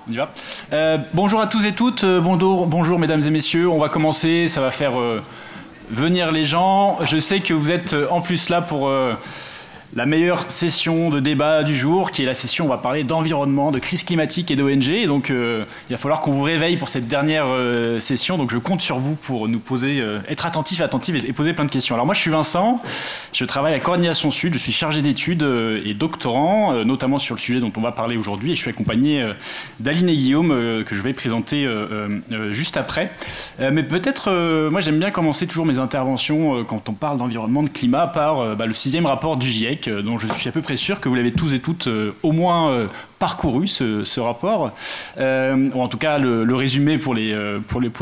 On y va. Bonjour à tous et toutes, bonjour mesdames et messieurs, on va commencer, ça va faire venir les gens. Je sais que vous êtes en plus là pour la meilleure session de débat du jour, qui est la session où on va parler d'environnement, de crise climatique et d'ONG. Et donc il va falloir qu'on vous réveille pour cette dernière session, donc je compte sur vous pour nous poser, être attentifs et poser plein de questions. Alors moi je suis Vincent, je travaille à Coordination Sud, je suis chargé d'études et doctorant, notamment sur le sujet dont on va parler aujourd'hui, et je suis accompagné d'Aline et Guillaume, que je vais présenter juste après. Mais peut-être, moi j'aime bien commencer toujours mes interventions quand on parle d'environnement, de climat, par le 6e rapport du GIEC, dont je suis à peu près sûr que vous l'avez tous et toutes au moins parcouru, ce rapport, ou en tout cas le résumé pour les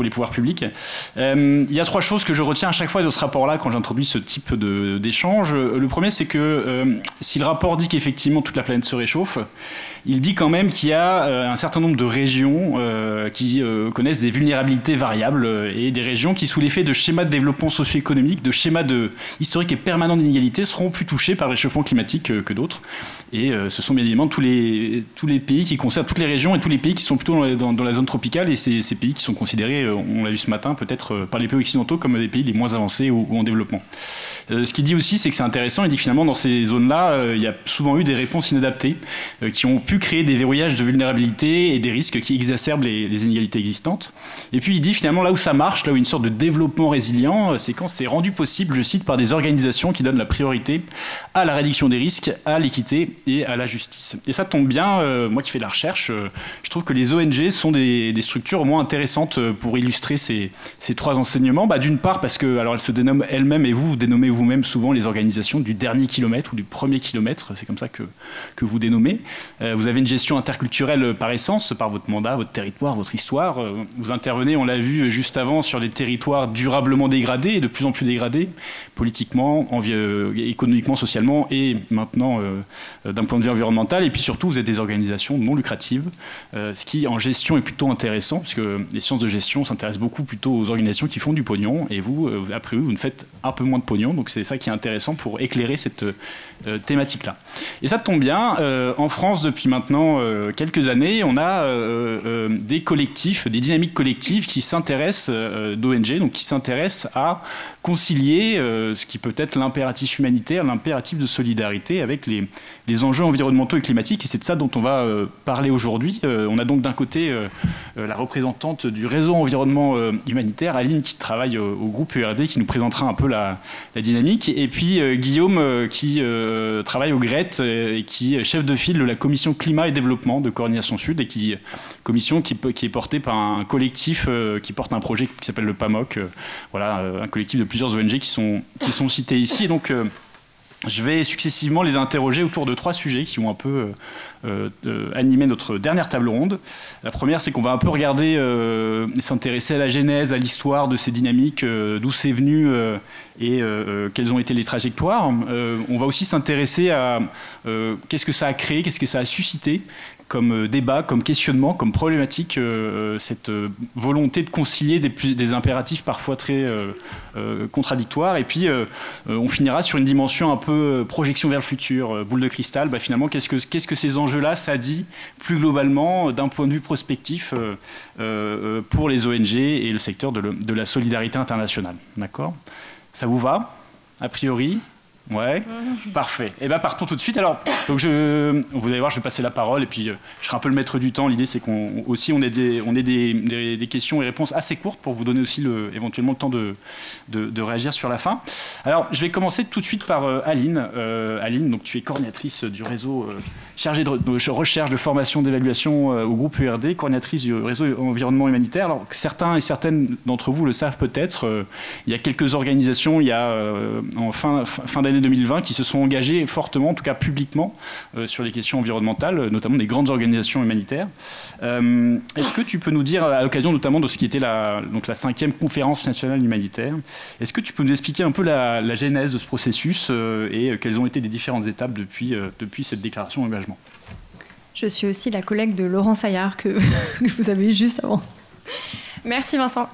pouvoirs publics. Il y a 3 choses que je retiens à chaque fois de ce rapport-là quand j'introduis ce type d'échange. Le premier, c'est que si le rapport dit qu'effectivement toute la planète se réchauffe, il dit quand même qu'il y a un certain nombre de régions qui connaissent des vulnérabilités variables et des régions qui, sous l'effet de schémas de développement socio-économique, de schémas historiques et permanents d'inégalité, seront plus touchés par le réchauffement climatique que d'autres. Et ce sont bien évidemment tous les pays qui concernent toutes les régions et tous les pays qui sont plutôt dans la zone tropicale, et ces pays qui sont considérés, on l'a vu ce matin, peut-être par les pays occidentaux comme des pays les moins avancés ou en développement. Ce qu'il dit aussi, c'est que c'est intéressant, il dit que finalement dans ces zones-là, il y a souvent eu des réponses inadaptées qui ont pu créer des verrouillages de vulnérabilité et des risques qui exacerbent les inégalités existantes. Et puis il dit finalement là où ça marche, là où il y a une sorte de développement résilient, c'est quand c'est rendu possible, je cite, par des organisations qui donnent la priorité à la réduction des risques, à l'équité et à la justice. Et ça tombe bien, moi qui fais de la recherche, je trouve que les ONG sont des structures au moins intéressantes pour illustrer ces 3 enseignements. D'une part parce que, alors elles se dénomment elles-mêmes, et vous dénommez vous-même souvent les organisations du dernier kilomètre ou du premier kilomètre, c'est comme ça que vous dénommez. Vous avez une gestion interculturelle par essence, par votre mandat, votre territoire, votre histoire. Vous intervenez, on l'a vu juste avant, sur des territoires durablement dégradés, et de plus en plus dégradés, politiquement, économiquement, socialement, et maintenant d'un point de vue environnemental. Et puis surtout, vous êtes des organisations non lucratives, ce qui en gestion est plutôt intéressant, puisque les sciences de gestion s'intéressent beaucoup plutôt aux organisations qui font du pognon, et vous, après vous ne faites un peu moins de pognon, donc c'est ça qui est intéressant pour éclairer cette thématique-là. Et ça tombe bien, en France, depuis maintenant quelques années, on a des collectifs, des dynamiques collectives qui s'intéressent d'ONG, donc qui s'intéressent à concilier ce qui peut être l'impératif humanitaire, l'impératif de solidarité avec les enjeux environnementaux et climatiques, et c'est de ça dont on va parler aujourd'hui. On a donc d'un côté la représentante du réseau environnement humanitaire, Aline, qui travaille au groupe URD, qui nous présentera un peu la dynamique, et puis Guillaume qui travaille au GRET et qui est chef de file de la commission climat et développement de Coordination Sud, et commission qui est portée par un collectif qui porte un projet qui s'appelle le PAMOC, voilà, un collectif de plusieurs ONG qui sont cités ici. Et donc je vais successivement les interroger autour de 3 sujets qui ont un peu animé notre dernière table ronde. La première, c'est qu'on va un peu regarder et s'intéresser à la genèse, à l'histoire de ces dynamiques, d'où c'est venu et quelles ont été les trajectoires. On va aussi s'intéresser à qu'est-ce que ça a créé, qu'est-ce que ça a suscité comme débat, comme questionnement, comme problématique, cette volonté de concilier des impératifs parfois très contradictoires. Et puis, on finira sur une dimension un peu projection vers le futur, boule de cristal. Finalement, qu'est-ce que ces enjeux-là, ça dit plus globalement d'un point de vue prospectif pour les ONG et le secteur de la solidarité internationale. D'accord ? Ça vous va, a priori ? Ouais, parfait. Et partons tout de suite. Alors, donc vous allez voir, je vais passer la parole et puis je serai un peu le maître du temps. L'idée, c'est qu'on ait des questions et réponses assez courtes pour vous donner aussi éventuellement le temps de réagir sur la fin. Alors, je vais commencer tout de suite par Aline. Aline, donc tu es coordinatrice du réseau chargée de recherche, de formation, d'évaluation au groupe URD, coordinatrice du réseau environnement humanitaire. Alors, certains et certaines d'entre vous le savent peut-être. Il y a quelques organisations, il y a en fin d'année 2020 qui se sont engagés fortement, en tout cas publiquement, sur les questions environnementales, notamment des grandes organisations humanitaires. Est-ce que tu peux nous dire, à l'occasion notamment de ce qui était la 5e conférence nationale humanitaire, est-ce que tu peux nous expliquer un peu la genèse de ce processus et quelles ont été les différentes étapes depuis cette déclaration d'engagement ? Je suis aussi la collègue de Laurent Saillard que vous avez eu juste avant. Merci Vincent.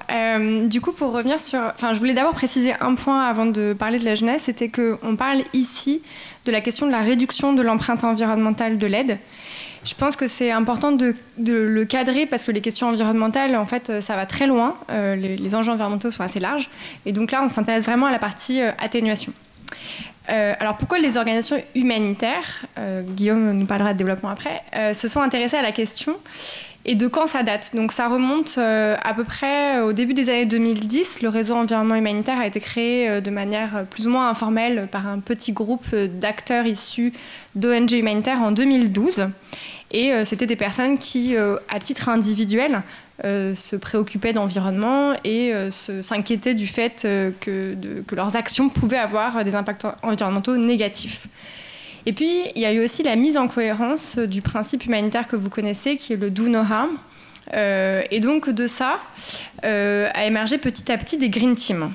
Du coup, pour revenir je voulais d'abord préciser un point avant de parler de la jeunesse, c'était qu'on parle ici de la question de la réduction de l'empreinte environnementale de l'aide. Je pense que c'est important de le cadrer parce que les questions environnementales, en fait, ça va très loin. Les enjeux environnementaux sont assez larges. Et donc là, on s'intéresse vraiment à la partie atténuation. Alors pourquoi les organisations humanitaires, Guillaume nous parlera de développement après, se sont intéressées à la question et de quand ça date. Donc ça remonte à peu près au début des années 2010. Le réseau environnement humanitaire a été créé de manière plus ou moins informelle par un petit groupe d'acteurs issus d'ONG humanitaires en 2012. Et c'était des personnes qui, à titre individuel, se préoccupaient d'environnement et s'inquiétaient du fait que leurs actions pouvaient avoir des impacts environnementaux négatifs. Et puis, il y a eu aussi la mise en cohérence du principe humanitaire que vous connaissez, qui est le Do No Harm. Et donc, de ça, a émergé petit à petit des Green Teams.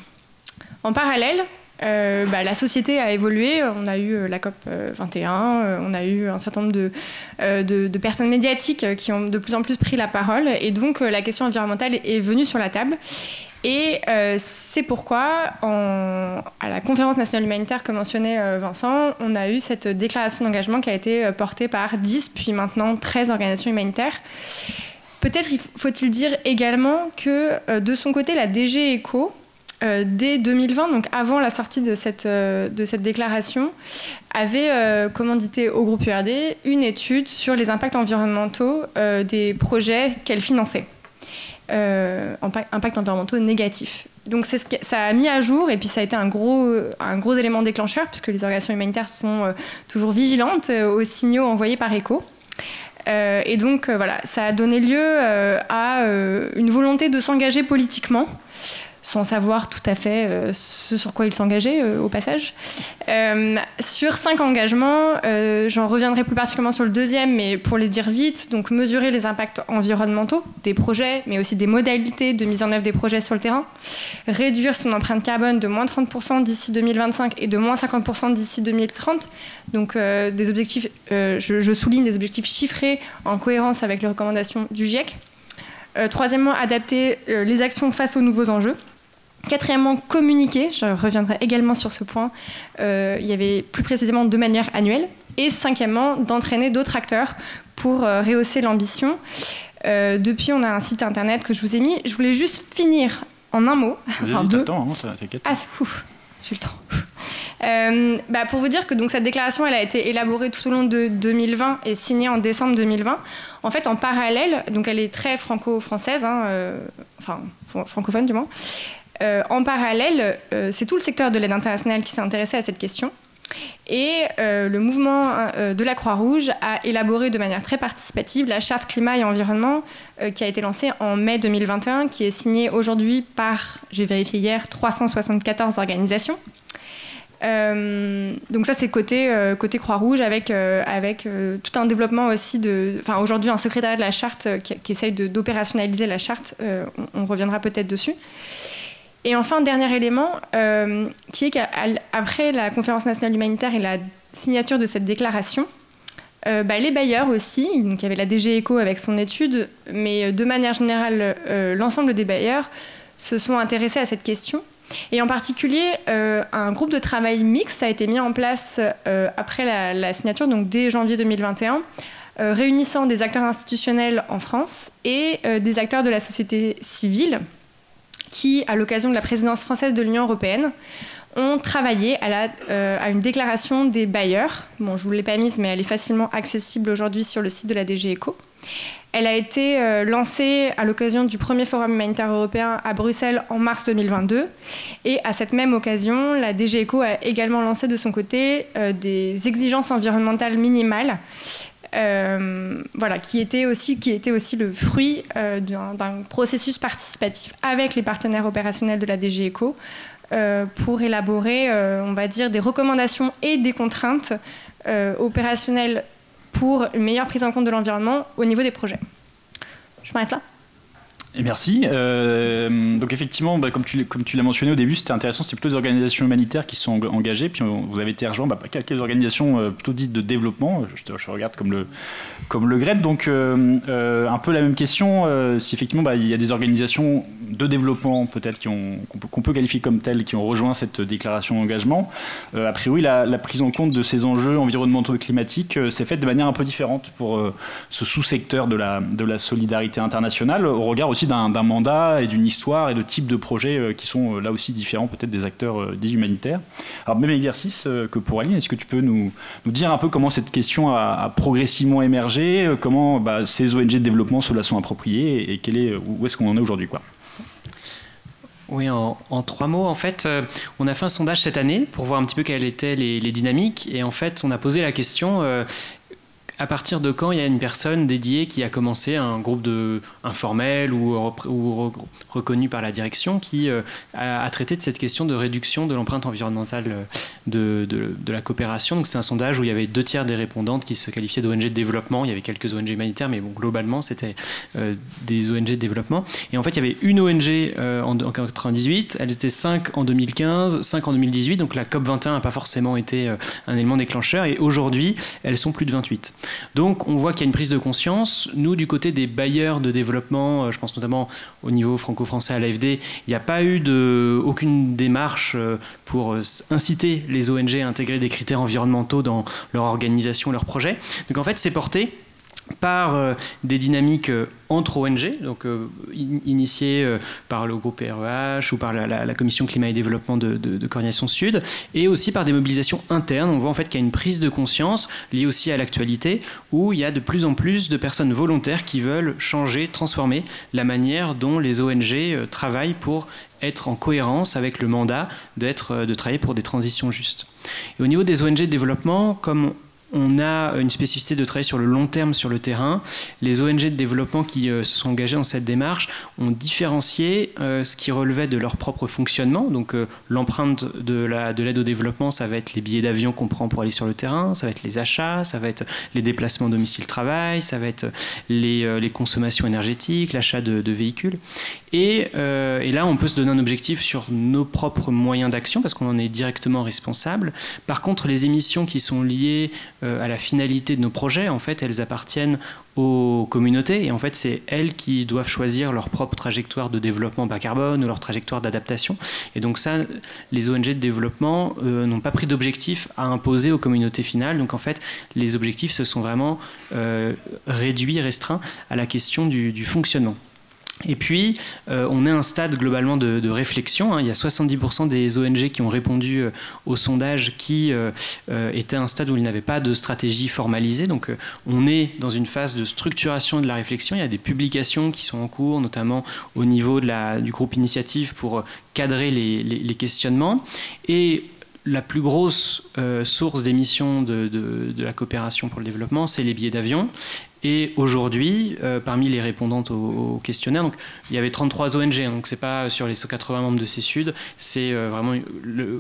En parallèle, la société a évolué. On a eu la COP 21, on a eu un certain nombre de personnes médiatiques qui ont de plus en plus pris la parole. Et donc, la question environnementale est venue sur la table. Et c'est pourquoi, à la conférence nationale humanitaire que mentionnait Vincent, on a eu cette déclaration d'engagement qui a été portée par 10, puis maintenant 13 organisations humanitaires. Peut-être faut-il dire également que, de son côté, la DG ECO, dès 2020, donc avant la sortie de cette déclaration, avait commandité au groupe URD une étude sur les impacts environnementaux des projets qu'elle finançait. Impacts environnementaux négatifs. Donc ça a mis à jour, et puis ça a été un gros élément déclencheur, puisque les organisations humanitaires sont toujours vigilantes aux signaux envoyés par ECO. Et donc voilà, ça a donné lieu à une volonté de s'engager politiquement, sans savoir tout à fait ce sur quoi il s'engageait au passage. Sur 5 engagements, j'en reviendrai plus particulièrement sur le deuxième, mais pour les dire vite, donc mesurer les impacts environnementaux des projets, mais aussi des modalités de mise en œuvre des projets sur le terrain, réduire son empreinte carbone de moins 30% d'ici 2025 et de moins 50% d'ici 2030, donc des objectifs, je souligne des objectifs chiffrés en cohérence avec les recommandations du GIEC. Troisièmement, adapter les actions face aux nouveaux enjeux. Quatrièmement, communiquer, je reviendrai également sur ce point, il y avait plus précisément de manière annuelle. Et cinquièmement, d'entraîner d'autres acteurs pour rehausser l'ambition. Depuis, on a un site internet que je vous ai mis. Je voulais juste finir en un mot. Enfin, deux. Temps, hein, ça fait 4 ans. Ah, j'ai le temps. Pour vous dire que donc, cette déclaration elle a été élaborée tout au long de 2020 et signée en décembre 2020. En fait, en parallèle, donc elle est très franco-française, enfin francophone du moins. En parallèle, c'est tout le secteur de l'aide internationale qui s'est intéressé à cette question. Et le mouvement de la Croix-Rouge a élaboré de manière très participative la charte climat et environnement qui a été lancée en mai 2021, qui est signée aujourd'hui par, j'ai vérifié hier, 374 organisations. Donc ça c'est côté Croix-Rouge avec tout un développement aussi aujourd'hui un secrétariat de la charte qui essaye d'opérationnaliser la charte, on reviendra peut-être dessus. Et enfin, dernier élément, qui est qu'après la conférence nationale humanitaire et la signature de cette déclaration, les bailleurs aussi, donc il y avait la DG ECO avec son étude, mais de manière générale, l'ensemble des bailleurs se sont intéressés à cette question. Et en particulier, un groupe de travail mixte a été mis en place après la signature, donc dès janvier 2021, réunissant des acteurs institutionnels en France et des acteurs de la société civile, qui, à l'occasion de la présidence française de l'Union européenne, ont travaillé à une déclaration des bailleurs. Bon, je ne vous l'ai pas mise, mais elle est facilement accessible aujourd'hui sur le site de la DG ECO. Elle a été lancée à l'occasion du premier forum humanitaire européen à Bruxelles en mars 2022. Et à cette même occasion, la DG ECO a également lancé de son côté des exigences environnementales minimales, qui était aussi le fruit d'un processus participatif avec les partenaires opérationnels de la DG ECO pour élaborer, on va dire, des recommandations et des contraintes opérationnelles pour une meilleure prise en compte de l'environnement au niveau des projets. Je m'arrête là. Et merci. Donc effectivement, comme tu l'as mentionné au début, c'était intéressant, c'était plutôt des organisations humanitaires qui sont engagées, puis vous avez été rejoint par quelques organisations plutôt dites de développement, je regarde comme le GRED, donc un peu la même question, si effectivement il y a des organisations de développement peut-être qu'on peut qualifier comme telles, qui ont rejoint cette déclaration d'engagement, a priori la prise en compte de ces enjeux environnementaux et climatiques s'est faite de manière un peu différente pour ce sous-secteur de la solidarité internationale, au regard aussi d'un mandat et d'une histoire et de types de projets qui sont là aussi différents peut-être des acteurs dits humanitaires. Alors même exercice que pour Aline, est-ce que tu peux nous dire un peu comment cette question a progressivement émergé, comment ces ONG de développement se la sont appropriées et où est-ce qu'on en est aujourd'hui, quoi? Oui, en 3 mots, en fait, on a fait un sondage cette année pour voir un petit peu quelles étaient les dynamiques, et en fait, on a posé la question à partir de quand il y a une personne dédiée qui a commencé un groupe informel ou reconnu par la direction qui a traité de cette question de réduction de l'empreinte environnementale de la coopération. Donc c'est un sondage où il y avait 2/3 des répondantes qui se qualifiaient d'ONG de développement. Il y avait quelques ONG humanitaires, mais bon, globalement c'était des ONG de développement. Et en fait il y avait une ONG en 1998, elles étaient 5 en 2015, 5 en 2018, donc la COP21 n'a pas forcément été un élément déclencheur, et aujourd'hui elles sont plus de 28. Donc on voit qu'il y a une prise de conscience. Nous, du côté des bailleurs de développement, je pense notamment au niveau franco-français à l'AFD, il n'y a pas eu aucune démarche pour inciter les ONG à intégrer des critères environnementaux dans leur organisation, leurs projets. Donc en fait, c'est porté par des dynamiques entre ONG, donc initiées par le groupe REH ou par la commission climat et développement de Coordination Sud, et aussi par des mobilisations internes. On voit en fait qu'il y a une prise de conscience liée aussi à l'actualité, où il y a de plus en plus de personnes volontaires qui veulent changer, transformer la manière dont les ONG travaillent pour être en cohérence avec le mandat de travailler pour des transitions justes. Et au niveau des ONG de développement, comme on a une spécificité de travailler sur le long terme sur le terrain, les ONG de développement qui se sont engagées dans cette démarche ont différencié ce qui relevait de leur propre fonctionnement. Donc l'empreinte de l'aide au développement, ça va être les billets d'avion qu'on prend pour aller sur le terrain, ça va être les achats, ça va être les déplacements domicile-travail, ça va être les consommations énergétiques, l'achat de véhicules. Et là, on peut se donner un objectif sur nos propres moyens d'action parce qu'on en est directement responsable. Par contre, les émissions qui sont liées à la finalité de nos projets, en fait, elles appartiennent aux communautés, et en fait, c'est elles qui doivent choisir leur propre trajectoire de développement bas carbone ou leur trajectoire d'adaptation. Et donc ça, les ONG de développement n'ont pas pris d'objectifs à imposer aux communautés finales. Donc en fait, les objectifs se sont vraiment réduits, restreints à la question du fonctionnement. Et puis, on est à un stade globalement de réflexion. Il y a 70% des ONG qui ont répondu au sondage qui étaient à un stade où ils n'avaient pas de stratégie formalisée. Donc, on est dans une phase de structuration de la réflexion. Il y a des publications qui sont en cours, notamment au niveau du groupe Initiative pour cadrer les questionnements. Et la plus grosse source d'émissions de la coopération pour le développement, c'est les billets d'avion. Et aujourd'hui, parmi les répondantes au questionnaire, donc, il y avait 33 ONG, donc c'est pas sur les 180 membres de CESUD, c'est vraiment,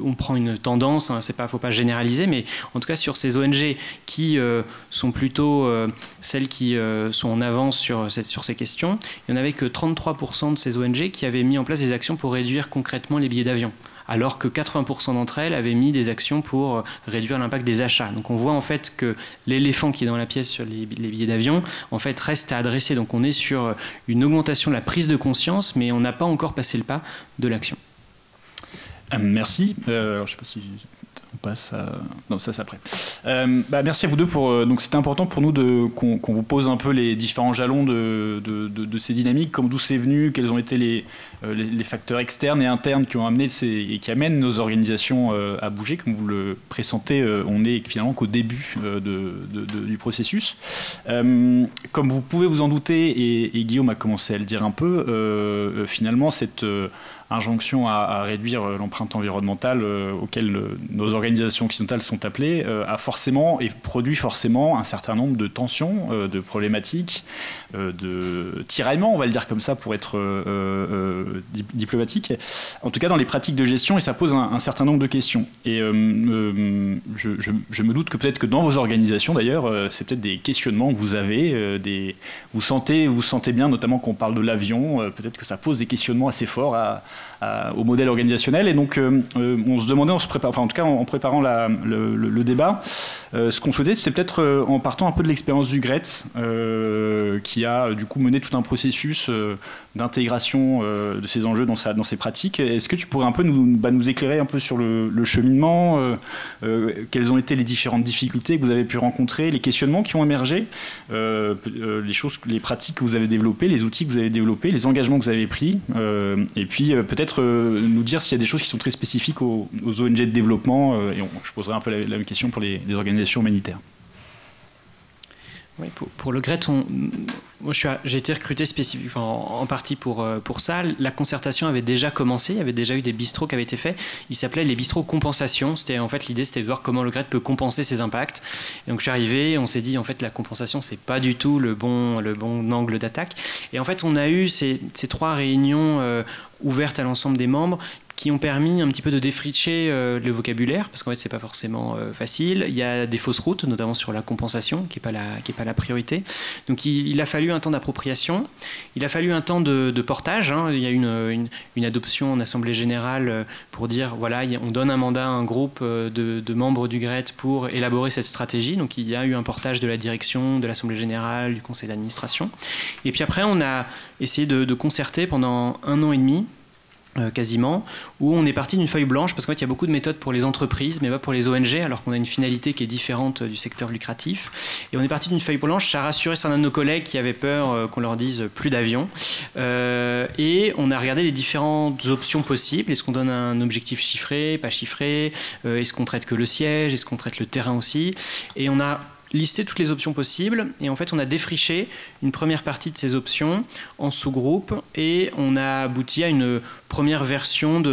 on prend une tendance, hein, faut pas généraliser, mais en tout cas sur ces ONG qui sont plutôt celles qui sont en avance sur ces questions, il n'y en avait que 33% de ces ONG qui avaient mis en place des actions pour réduire concrètement les billets d'avion, alors que 80% d'entre elles avaient mis des actions pour réduire l'impact des achats. Donc on voit en fait que l'éléphant qui est dans la pièce sur les billets d'avion, en fait, reste à adresser. Donc on est sur une augmentation de la prise de conscience, mais on n'a pas encore passé le pas de l'action. Merci. Alors, je ne sais pas si on passe à... Non, ça c'est après. Merci à vous deux. Donc c'était important pour nous qu'on vous pose un peu les différents jalons de ces dynamiques, d'où c'est venu, quels ont été les facteurs externes et internes qui ont amené et qui amènent nos organisations à bouger. Comme vous le pressentez, on est finalement qu'au début du processus. Comme vous pouvez vous en douter, et Guillaume a commencé à le dire un peu, finalement cette injonction à réduire l'empreinte environnementale auquel nos organisations occidentales sont appelées, a forcément et produit forcément un certain nombre de tensions, de problématiques, de tiraillements, on va le dire comme ça pour être diplomatique, en tout cas dans les pratiques de gestion, et ça pose un certain nombre de questions. Et je me doute que peut-être que dans vos organisations d'ailleurs, c'est peut-être des questionnements que vous avez, vous sentez bien, notamment quand on parle de l'avion, peut-être que ça pose des questionnements assez forts au modèle organisationnel. Et donc on se demandait, en tout cas en préparant le débat, ce qu'on souhaitait, c'était peut-être en partant un peu de l'expérience du GRET, qui a du coup mené tout un processus d'intégration de ces enjeux dans ses pratiques. Est-ce que tu pourrais un peu nous éclairer un peu sur le cheminement, quelles ont été les différentes difficultés que vous avez pu rencontrer, les questionnements qui ont émergé, les pratiques que vous avez développées, les outils que vous avez développés, les engagements que vous avez pris, et puis peut-être nous dire s'il y a des choses qui sont très spécifiques aux ONG de développement, et je poserai un peu la même question pour les organisations humanitaires. Oui, pour le GRET, moi j'ai été recruté en partie pour ça. La concertation avait déjà commencé, il y avait déjà eu des bistrots qui avaient été faits. Ils s'appelaient les bistrots compensation. L'idée c'était de voir comment le GRET peut compenser ses impacts. Et donc je suis arrivé, on s'est dit en fait la compensation c'est pas du tout le bon angle d'attaque. Et en fait on a eu ces 3 réunions ouvertes à l'ensemble des membres qui ont permis un petit peu de défricher le vocabulaire, parce qu'en fait c'est pas forcément facile. Il y a des fausses routes, notamment sur la compensation, qui est pas la priorité. Donc il a fallu un temps d'appropriation, il a fallu un temps de portage. Il y a eu une adoption en assemblée générale pour dire voilà, on donne un mandat à un groupe de membres du GRET pour élaborer cette stratégie. Donc il y a eu un portage de la direction, de l'assemblée générale, du conseil d'administration. Et puis après on a essayé de concerter pendant 1 an et demi. Quasiment, où on est parti d'une feuille blanche, parce qu'en fait il y a beaucoup de méthodes pour les entreprises, mais pas pour les ONG, alors qu'on a une finalité qui est différente du secteur lucratif. Et on est parti d'une feuille blanche, ça a rassuré certains de nos collègues qui avaient peur qu'on leur dise plus d'avions. Et on a regardé les différentes options possibles. Est-ce qu'on donne un objectif chiffré, pas chiffré? Est-ce qu'on traite que le siège? Est-ce qu'on traite le terrain aussi? Et on a listé toutes les options possibles, et en fait on a défriché une première partie de ces options en sous-groupes, et on a abouti à une première version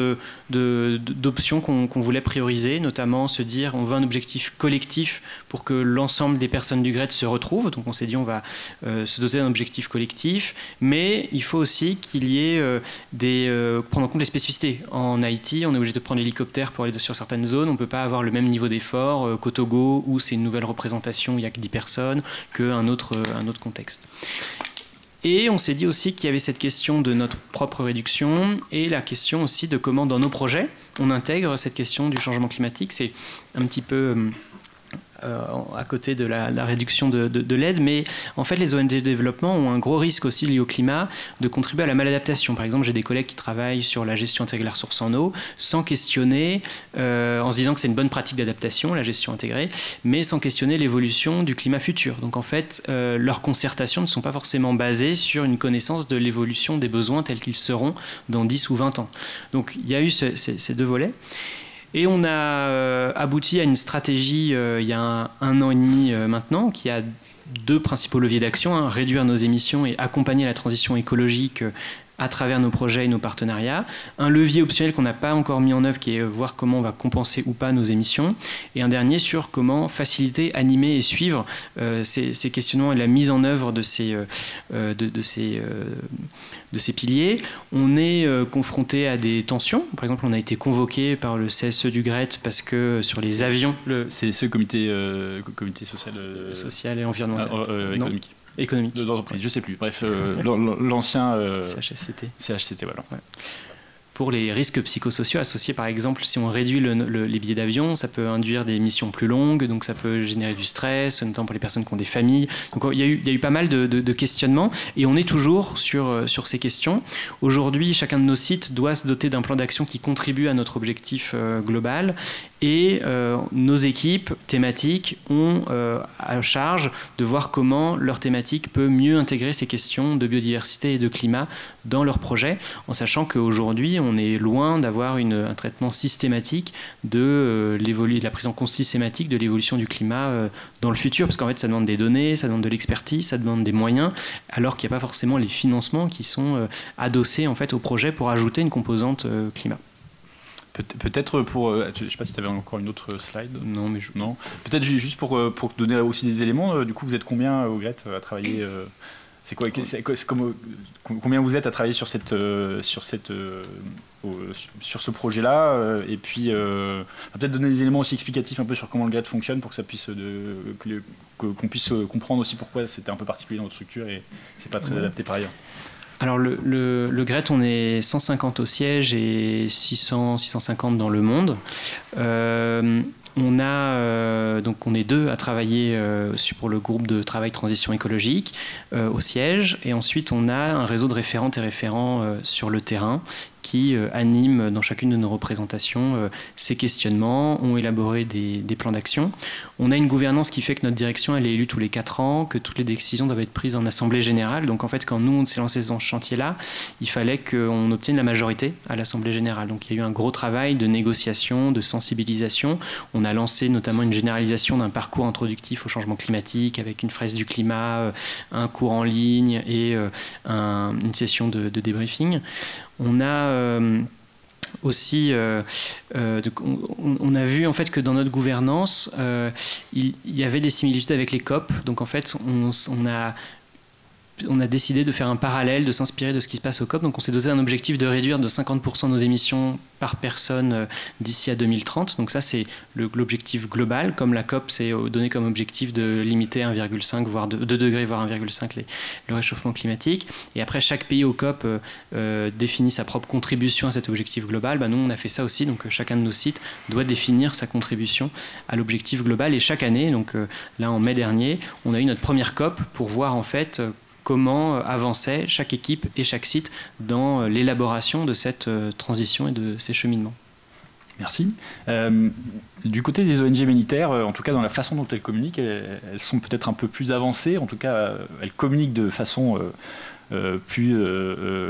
d'options qu'on voulait prioriser, notamment se dire on veut un objectif collectif pour que l'ensemble des personnes du GRET se retrouvent. Donc on s'est dit on va se doter d'un objectif collectif, mais il faut aussi qu'il y ait prendre en compte les spécificités. En Haïti, on est obligé de prendre l'hélicoptère pour aller sur certaines zones, on ne peut pas avoir le même niveau d'effort qu'au Togo, où c'est une nouvelle représentation, il n'y a que 10 personnes, qu'un autre contexte. Et on s'est dit aussi qu'il y avait cette question de notre propre réduction et la question aussi de comment dans nos projets on intègre cette question du changement climatique. C'est un petit peu à côté de la réduction de l'aide, mais en fait les ONG de développement ont un gros risque aussi lié au climat de contribuer à la maladaptation. Par exemple, j'ai des collègues qui travaillent sur la gestion intégrée de la ressource en eau sans questionner, en se disant que c'est une bonne pratique d'adaptation, la gestion intégrée, mais sans questionner l'évolution du climat futur. Donc en fait, leurs concertations ne sont pas forcément basées sur une connaissance de l'évolution des besoins tels qu'ils seront dans 10 ou 20 ans. Donc il y a eu ces 2 volets. Et on a abouti à une stratégie il y a un an et demi maintenant, qui a 2 principaux leviers d'action, réduire nos émissions et accompagner la transition écologique à travers nos projets et nos partenariats. Un levier optionnel qu'on n'a pas encore mis en œuvre, qui est voir comment on va compenser ou pas nos émissions. Et un dernier sur comment faciliter, animer et suivre ces questionnements et la mise en œuvre de ces piliers. On est confronté à des tensions. Par exemple, on a été convoqué par le CSE du GRET parce que sur les avions... C'est ce comité social... social et environnemental. Économique. Économique. D'entreprise, je sais plus. Bref, l'ancien... CHSCT, voilà. Ouais. Pour les risques psychosociaux associés, par exemple, si on réduit les billets d'avion, ça peut induire des missions plus longues, donc ça peut générer du stress, notamment pour les personnes qui ont des familles. Donc il y a eu pas mal de questionnements, et on est toujours sur ces questions. Aujourd'hui, chacun de nos sites doit se doter d'un plan d'action qui contribue à notre objectif global, et nos équipes thématiques ont à charge de voir comment leur thématique peut mieux intégrer ces questions de biodiversité et de climat dans leurs projets, en sachant qu'aujourd'hui, on est loin d'avoir un traitement systématique de la prise en compte systématique de l'évolution du climat dans le futur, parce qu'en fait, ça demande des données, ça demande de l'expertise, ça demande des moyens, alors qu'il n'y a pas forcément les financements qui sont adossés en fait, au projet pour ajouter une composante climat. Peut-être pour... je ne sais pas si tu avais encore une autre slide. Non, mais non. Peut-être juste pour donner aussi des éléments. Du coup, vous êtes combien au GRET à travailler combien vous êtes à travailler sur ce projet-là et puis peut-être donner des éléments aussi explicatifs un peu sur comment le GRET fonctionne pour que ça puisse qu'on puisse comprendre aussi pourquoi c'était un peu particulier dans votre structure et c'est pas très adapté par ailleurs. Alors le GRET, on est 150 au siège et 650 dans le monde. On est 2 à travailler pour le groupe de travail transition écologique au siège, et ensuite on a un réseau de référentes et référents sur le terrain qui animent dans chacune de nos représentations ces questionnements, ont élaboré des plans d'action. On a une gouvernance qui fait que notre direction elle est élue tous les 4 ans, que toutes les décisions doivent être prises en assemblée générale. Donc en fait, quand nous on s'est lancé dans ce chantier-là, il fallait qu'on obtienne la majorité à l'assemblée générale. Donc il y a eu un gros travail de négociation, de sensibilisation. On a lancé notamment une généralisation d'un parcours introductif au changement climatique avec une fresque du climat, un cours en ligne et une session de débriefing. On a aussi, on a vu en fait que dans notre gouvernance, il y avait des similitudes avec les COP. Donc en fait, on a décidé de faire un parallèle, de s'inspirer de ce qui se passe au COP. Donc on s'est doté d'un objectif de réduire de 50% nos émissions par personne d'ici à 2030. Donc ça, c'est l'objectif global. Comme la COP s'est donné comme objectif de limiter 1,5 voire 2 degrés, voire 1,5 le réchauffement climatique. Et après, chaque pays au COP définit sa propre contribution à cet objectif global. Nous, on a fait ça aussi. Donc chacun de nos sites doit définir sa contribution à l'objectif global. Et chaque année, donc là en mai dernier, on a eu notre première COP pour voir en fait comment avançait chaque équipe et chaque site dans l'élaboration de cette transition et de ces cheminements. Merci. Du côté des ONG humanitaires, en tout cas dans la façon dont elles communiquent, elles sont peut-être un peu plus avancées. En tout cas, elles communiquent de façon plus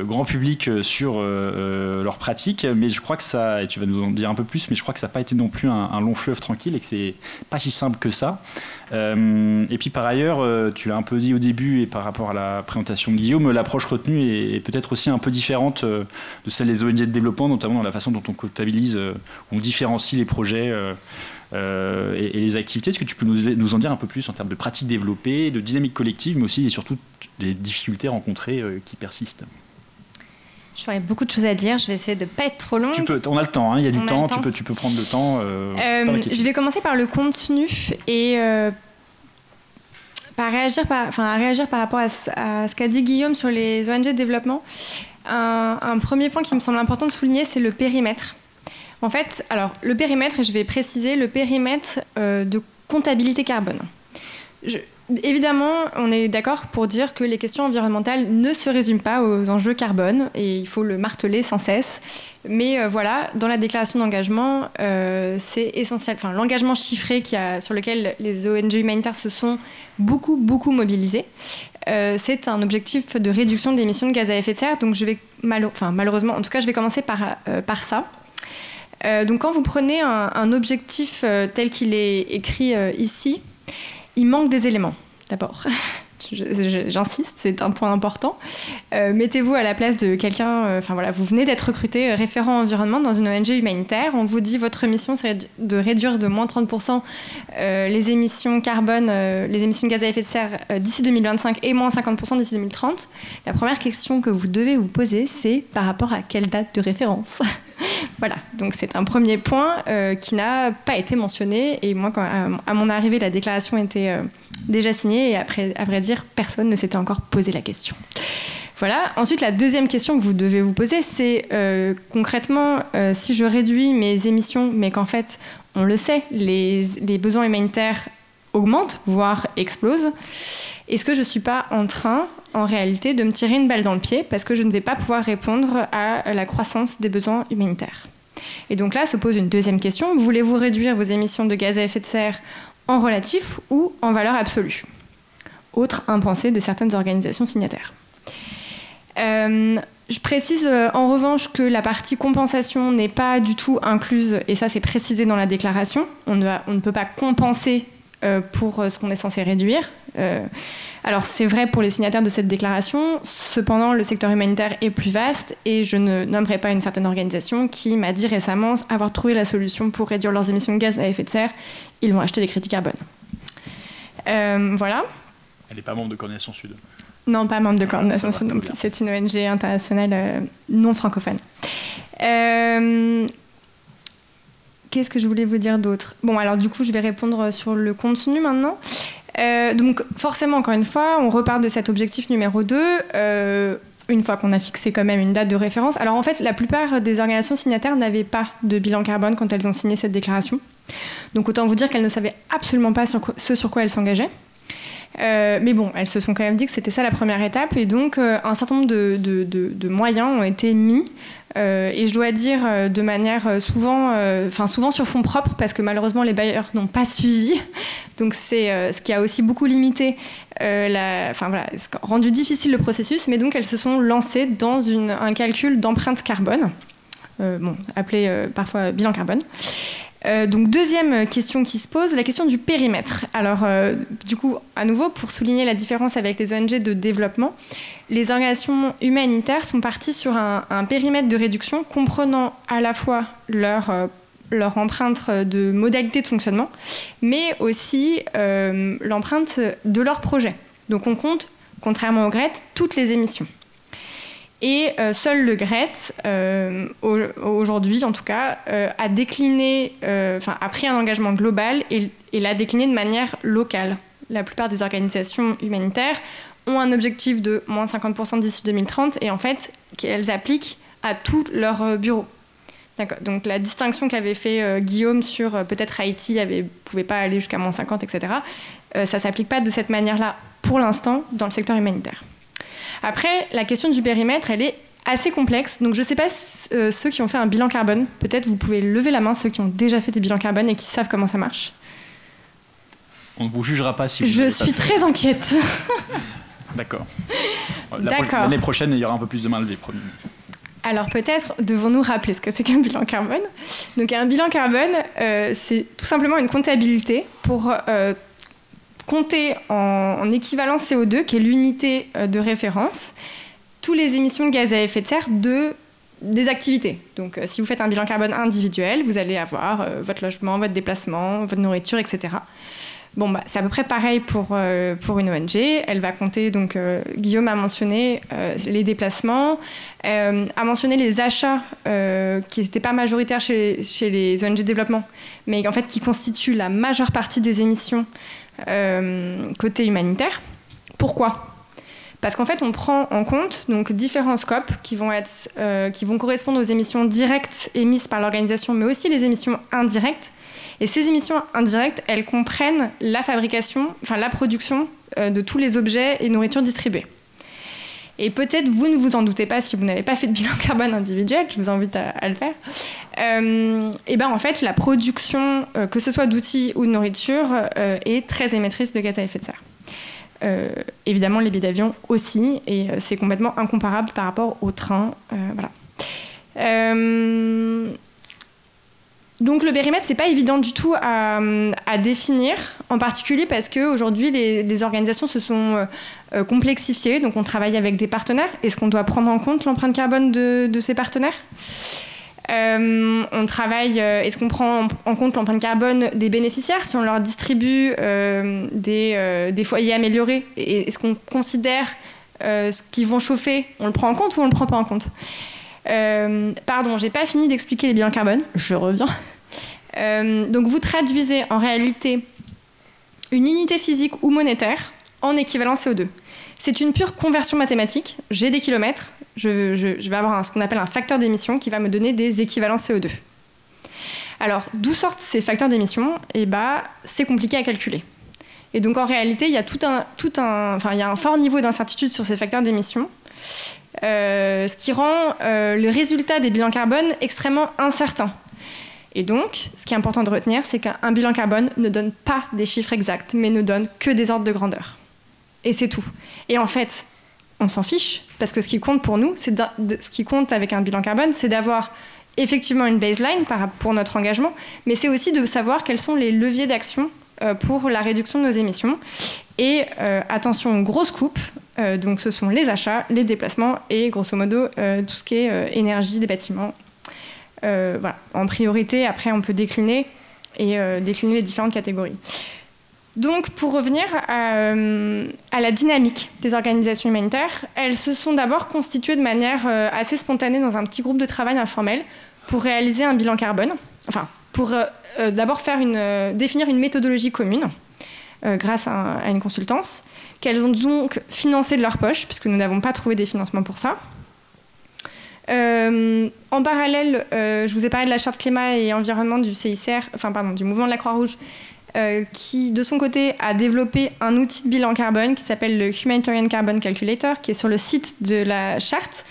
grand public sur leurs pratiques, mais je crois que ça, et tu vas nous en dire un peu plus, mais je crois que ça n'a pas été non plus un long fleuve tranquille et que c'est pas si simple que ça. Et puis par ailleurs, tu l'as un peu dit au début et par rapport à la présentation de Guillaume, l'approche retenue est peut-être aussi un peu différente de celle des ONG de développement, notamment dans la façon dont on comptabilise, on différencie les projets et les activités. Est-ce que tu peux nous en dire un peu plus en termes de pratiques développées, de dynamique collective, mais aussi et surtout des difficultés rencontrées qui persistent? J'aurais beaucoup de choses à dire, je vais essayer de ne pas être trop longue. On a le temps, il y a du temps, tu peux prendre le temps. Je vais commencer par le contenu et à réagir par rapport à ce qu'a dit Guillaume sur les ONG de développement. Un premier point qui me semble important de souligner, c'est le périmètre. En fait, alors le périmètre, et je vais préciser, le périmètre de comptabilité carbone. Évidemment, on est d'accord pour dire que les questions environnementales ne se résument pas aux enjeux carbone, et il faut le marteler sans cesse. Mais voilà, dans la déclaration d'engagement, c'est essentiel. Enfin, l'engagement chiffré sur lequel les ONG humanitaires se sont beaucoup mobilisés, c'est un objectif de réduction des émissions de gaz à effet de serre. Donc je vais malheureusement, en tout cas, je vais commencer par ça. Donc quand vous prenez un objectif tel qu'il est écrit ici, il manque des éléments, d'abord. J'insiste, c'est un point important. Mettez-vous à la place de quelqu'un, vous venez d'être recruté référent environnement dans une ONG humanitaire. On vous dit votre mission serait de réduire de moins 30% les émissions carbone, les émissions de gaz à effet de serre d'ici 2025 et moins 50% d'ici 2030. La première question que vous devez vous poser, c'est par rapport à quelle date de référence? Voilà, donc c'est un premier point qui n'a pas été mentionné. Et moi, à mon arrivée, la déclaration était déjà signée et à vrai dire, personne ne s'était encore posé la question. Voilà. Ensuite, la deuxième question que vous devez vous poser, c'est concrètement, si je réduis mes émissions, mais qu'en fait, on le sait, les besoins humanitaires augmentent, voire explosent, est-ce que je ne suis pas en train, en réalité, de me tirer une balle dans le pied parce que je ne vais pas pouvoir répondre à la croissance des besoins humanitaires? Et donc là se pose une deuxième question. Voulez-vous réduire vos émissions de gaz à effet de serre en relatif ou en valeur absolue? Autre impensé de certaines organisations signataires. Je précise en revanche que la partie compensation n'est pas du tout incluse, et ça c'est précisé dans la déclaration. On ne peut pas compenser pour ce qu'on est censé réduire. Alors c'est vrai pour les signataires de cette déclaration, cependant le secteur humanitaire est plus vaste et je ne nommerai pas une certaine organisation qui m'a dit récemment avoir trouvé la solution pour réduire leurs émissions de gaz à effet de serre. Ils vont acheter des crédits carbone. Voilà. Elle n'est pas membre de Coordination Sud. Non, pas membre de Coordination Sud non plus. C'est une ONG internationale non francophone. Qu'est-ce que je voulais vous dire d'autre? Bon, alors du coup, je vais répondre sur le contenu maintenant. Donc forcément, encore une fois, on repart de cet objectif numéro 2, une fois qu'on a fixé quand même une date de référence. Alors en fait, la plupart des organisations signataires n'avaient pas de bilan carbone quand elles ont signé cette déclaration. Donc autant vous dire qu'elles ne savaient absolument pas ce sur quoi elles s'engageaient. Mais bon, elles se sont quand même dit que c'était ça la première étape, et donc un certain nombre de moyens ont été mis, et je dois dire de manière souvent sur fonds propres, parce que malheureusement les bailleurs n'ont pas suivi, donc c'est ce qui a aussi beaucoup limité, rendu difficile le processus, mais donc elles se sont lancées dans un calcul d'empreinte carbone, appelé parfois bilan carbone. Donc deuxième question qui se pose, la question du périmètre. Alors du coup, à nouveau, pour souligner la différence avec les ONG de développement, les organisations humanitaires sont parties sur un périmètre de réduction comprenant à la fois leur empreinte de modalité de fonctionnement, mais aussi l'empreinte de leur projet. Donc on compte, contrairement au GRET, toutes les émissions. Et seul le GRET, aujourd'hui en tout cas, a décliné, a pris un engagement global et l'a décliné de manière locale. La plupart des organisations humanitaires ont un objectif de moins 50% d'ici 2030 et en fait, qu'elles appliquent à tous leurs bureaux. D'accord. Donc la distinction qu'avait fait Guillaume sur peut-être Haïti ne pouvait pas aller jusqu'à moins 50, etc., ça ne s'applique pas de cette manière-là pour l'instant dans le secteur humanitaire. Après, la question du périmètre, elle est assez complexe. Donc, je ne sais pas ceux qui ont fait un bilan carbone. Peut-être vous pouvez lever la main, ceux qui ont déjà fait des bilans carbone et qui savent comment ça marche. On ne vous jugera pas si vous Je suis très inquiète. D'accord. L'année prochaine, il y aura un peu plus de main levée, promis. Alors peut-être devons-nous rappeler ce que c'est qu'un bilan carbone. Donc un bilan carbone, c'est tout simplement une comptabilité pour compter en équivalent CO2, qui est l'unité de référence, toutes les émissions de gaz à effet de serre des activités. Donc si vous faites un bilan carbone individuel, vous allez avoir votre logement, votre déplacement, votre nourriture, etc. Bon, c'est à peu près pareil pour une ONG. Elle va compter, donc Guillaume a mentionné les déplacements, a mentionné les achats qui n'étaient pas majoritaires chez les ONG de développement, mais en fait qui constituent la majeure partie des émissions côté humanitaire. Pourquoi ? Parce qu'en fait, on prend en compte donc, différents scopes qui vont correspondre aux émissions directes émises par l'organisation, mais aussi les émissions indirectes. Et ces émissions indirectes, elles comprennent la production de tous les objets et nourritures distribuées. Et peut-être vous ne vous en doutez pas si vous n'avez pas fait de bilan carbone individuel, je vous invite à le faire. Et ben en fait, la production, que ce soit d'outils ou de nourriture, est très émettrice de gaz à effet de serre. Évidemment, les billets d'avion aussi, et c'est complètement incomparable par rapport au train. Voilà. Donc le périmètre, c'est pas évident du tout à définir, en particulier parce qu'aujourd'hui, les organisations se sont complexifiées. Donc on travaille avec des partenaires. Est-ce qu'on doit prendre en compte l'empreinte carbone de ces partenaires ? On travaille, est-ce qu'on prend en compte l'empreinte carbone des bénéficiaires si on leur distribue des foyers améliorés ? Et est-ce qu'on considère ce qu'ils vont chauffer ? On le prend en compte ou on le prend pas en compte ? Pardon, j'ai pas fini d'expliquer les bilans carbone. Je reviens. Donc vous traduisez en réalité une unité physique ou monétaire en équivalent CO2. C'est une pure conversion mathématique. J'ai des kilomètres. Je vais avoir ce qu'on appelle un facteur d'émission qui va me donner des équivalents CO2. Alors, d'où sortent ces facteurs d'émission ? Eh ben, c'est compliqué à calculer. Et donc, en réalité, il y a il y a un fort niveau d'incertitude sur ces facteurs d'émission, ce qui rend le résultat des bilans carbone extrêmement incertain. Et donc, ce qui est important de retenir, c'est qu'un bilan carbone ne donne pas des chiffres exacts, mais ne donne que des ordres de grandeur. Et c'est tout. Et en fait, on s'en fiche, parce que ce qui compte pour nous, ce qui compte avec un bilan carbone, c'est d'avoir effectivement une baseline pour notre engagement, mais c'est aussi de savoir quels sont les leviers d'action pour la réduction de nos émissions. Et attention, grosse coupe, donc ce sont les achats, les déplacements et grosso modo tout ce qui est énergie des bâtiments. Voilà, en priorité, après on peut décliner les différentes catégories. Donc, pour revenir à la dynamique des organisations humanitaires, elles se sont d'abord constituées de manière assez spontanée dans un petit groupe de travail informel pour réaliser un bilan carbone, enfin, pour d'abord définir une méthodologie commune grâce à une consultance, qu'elles ont donc financée de leur poche, puisque nous n'avons pas trouvé des financements pour ça. En parallèle, je vous ai parlé de la charte climat et environnement du CICR, du mouvement de la Croix-Rouge, qui, de son côté, a développé un outil de bilan carbone qui s'appelle le Humanitarian Carbon Calculator, qui est sur le site de la charte,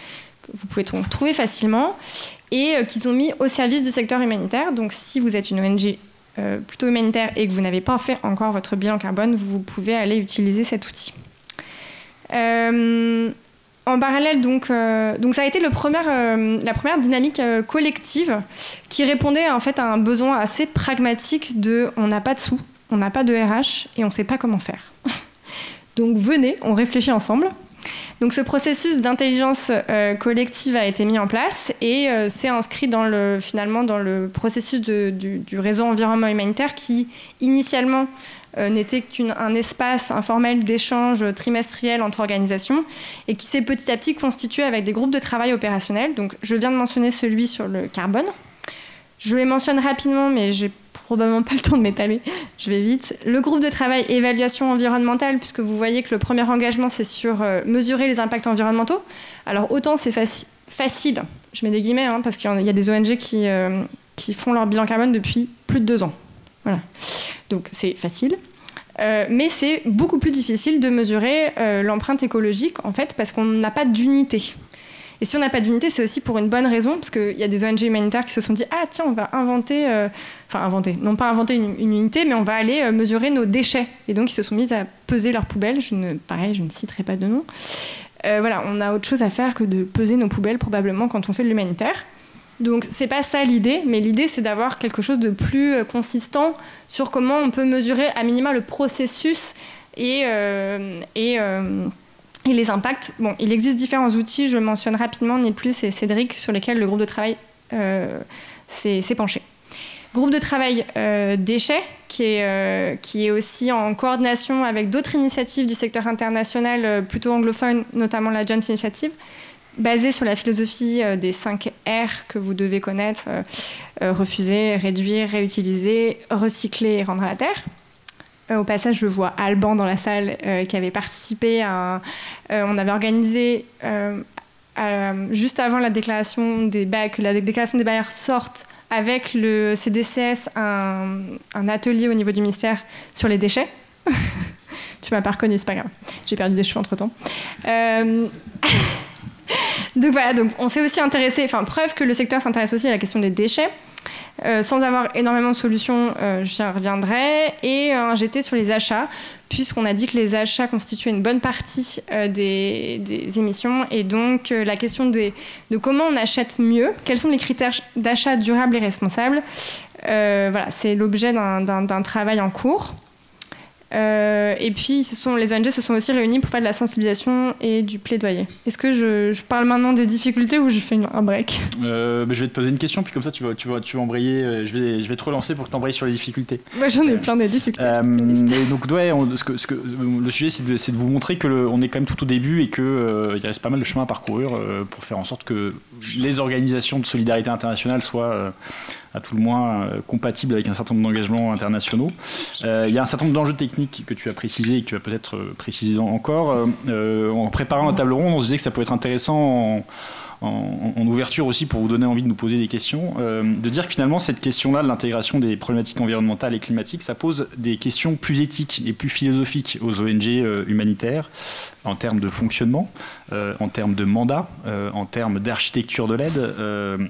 que vous pouvez trouver facilement, et qu'ils ont mis au service du secteur humanitaire. Donc, si vous êtes une ONG plutôt humanitaire et que vous n'avez pas fait encore votre bilan carbone, vous pouvez aller utiliser cet outil. En parallèle, donc ça a été la première dynamique collective qui répondait en fait à un besoin assez pragmatique de on n'a pas de sous, on n'a pas de RH et on ne sait pas comment faire. Donc venez, on réfléchit ensemble. Donc ce processus d'intelligence collective a été mis en place et s'est inscrit finalement dans le processus du réseau environnement humanitaire qui initialement n'était qu'un espace informel d'échange trimestriel entre organisations et qui s'est petit à petit constitué avec des groupes de travail opérationnels. Donc, je viens de mentionner celui sur le carbone. Je les mentionne rapidement, mais j'ai probablement pas le temps de m'étaler. Je vais vite. Le groupe de travail évaluation environnementale, puisque vous voyez que le premier engagement, c'est sur mesurer les impacts environnementaux. Alors, autant c'est facile, je mets des guillemets, parce qu'il y a des ONG qui font leur bilan carbone depuis plus de 2 ans. Voilà. Donc c'est facile, mais c'est beaucoup plus difficile de mesurer l'empreinte écologique en fait parce qu'on n'a pas d'unité. Et si on n'a pas d'unité, c'est aussi pour une bonne raison, parce qu'il y a des ONG humanitaires qui se sont dit ah tiens on va non pas inventer une unité, mais on va aller mesurer nos déchets. Et donc ils se sont mis à peser leurs poubelles. Je ne citerai pas de nom. Voilà, on a autre chose à faire que de peser nos poubelles probablement quand on fait de l'humanitaire. Donc c'est pas ça l'idée, mais l'idée c'est d'avoir quelque chose de plus consistant sur comment on peut mesurer à minima le processus et les impacts. Bon, il existe différents outils, je mentionne rapidement Nil Plus et Cédric sur lesquels le groupe de travail s'est penché. Groupe de travail déchets qui est aussi en coordination avec d'autres initiatives du secteur international plutôt anglophone, notamment la Joint Initiative, basé sur la philosophie des 5 R que vous devez connaître, refuser, réduire, réutiliser, recycler et rendre à la terre. Au passage, je vois Alban dans la salle qui avait participé on avait organisé, juste avant la déclaration des bacs, que la déclaration des bailleurs sorte avec le CDCS, un atelier au niveau du ministère sur les déchets. Tu m'as pas reconnu, c'est pas grave. J'ai perdu des cheveux entre-temps. Donc voilà, donc on s'est aussi intéressé, preuve que le secteur s'intéresse aussi à la question des déchets, sans avoir énormément de solutions, j'y reviendrai, et un GT sur les achats, puisqu'on a dit que les achats constituaient une bonne partie des émissions, et donc la question de comment on achète mieux, quels sont les critères d'achat durable et responsable, voilà, c'est l'objet d'un travail en cours. Et puis, les ONG se sont aussi réunies pour faire de la sensibilisation et du plaidoyer. Est-ce que je parle maintenant des difficultés ou je fais un break ? Je vais te poser une question, puis comme ça tu vas embrayer. Je vais te relancer pour que tu embrayes sur les difficultés. Moi, j'en ai plein des difficultés. Mais donc, ouais, le sujet, c'est de vous montrer qu'on est quand même tout au début et qu'il reste pas mal de chemin à parcourir pour faire en sorte que les organisations de solidarité internationale soient à tout le moins compatibles avec un certain nombre d'engagements internationaux. Il y a un certain nombre d'enjeux techniques que tu as précisés et que tu vas peut-être préciser encore. En préparant la table ronde, on se disait que ça pouvait être intéressant en ouverture aussi pour vous donner envie de nous poser des questions, de dire que finalement cette question-là de l'intégration des problématiques environnementales et climatiques, ça pose des questions plus éthiques et plus philosophiques aux ONG humanitaires en termes de fonctionnement, en termes de mandat, en termes d'architecture de l'aide.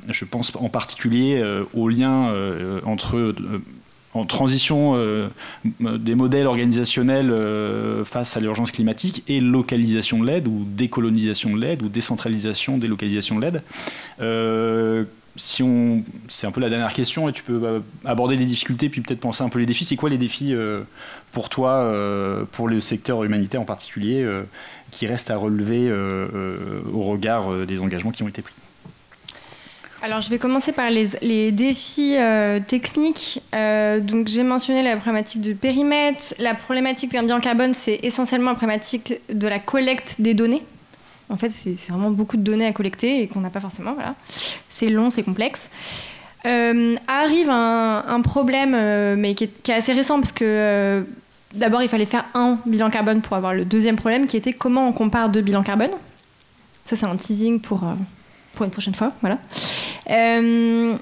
Je pense en particulier au lien en transition des modèles organisationnels face à l'urgence climatique et localisation de l'aide ou décolonisation de l'aide ou décentralisation, délocalisation de l'aide. c'est un peu la dernière question et tu peux aborder les difficultés puis peut-être penser un peu les défis. C'est quoi les défis pour toi, pour le secteur humanitaire en particulier, qui restent à relever au regard des engagements qui ont été pris? Alors, je vais commencer par les défis techniques. Donc, j'ai mentionné la problématique du périmètre. La problématique d'un bilan carbone, c'est essentiellement la problématique de la collecte des données. En fait, c'est vraiment beaucoup de données à collecter et qu'on n'a pas forcément. Voilà. C'est long, c'est complexe. Arrive un problème, mais qui est assez récent, parce que d'abord, il fallait faire un bilan carbone pour avoir le deuxième problème, qui était comment on compare deux bilans carbone. Ça, c'est un teasing pour une prochaine fois. Voilà. Problème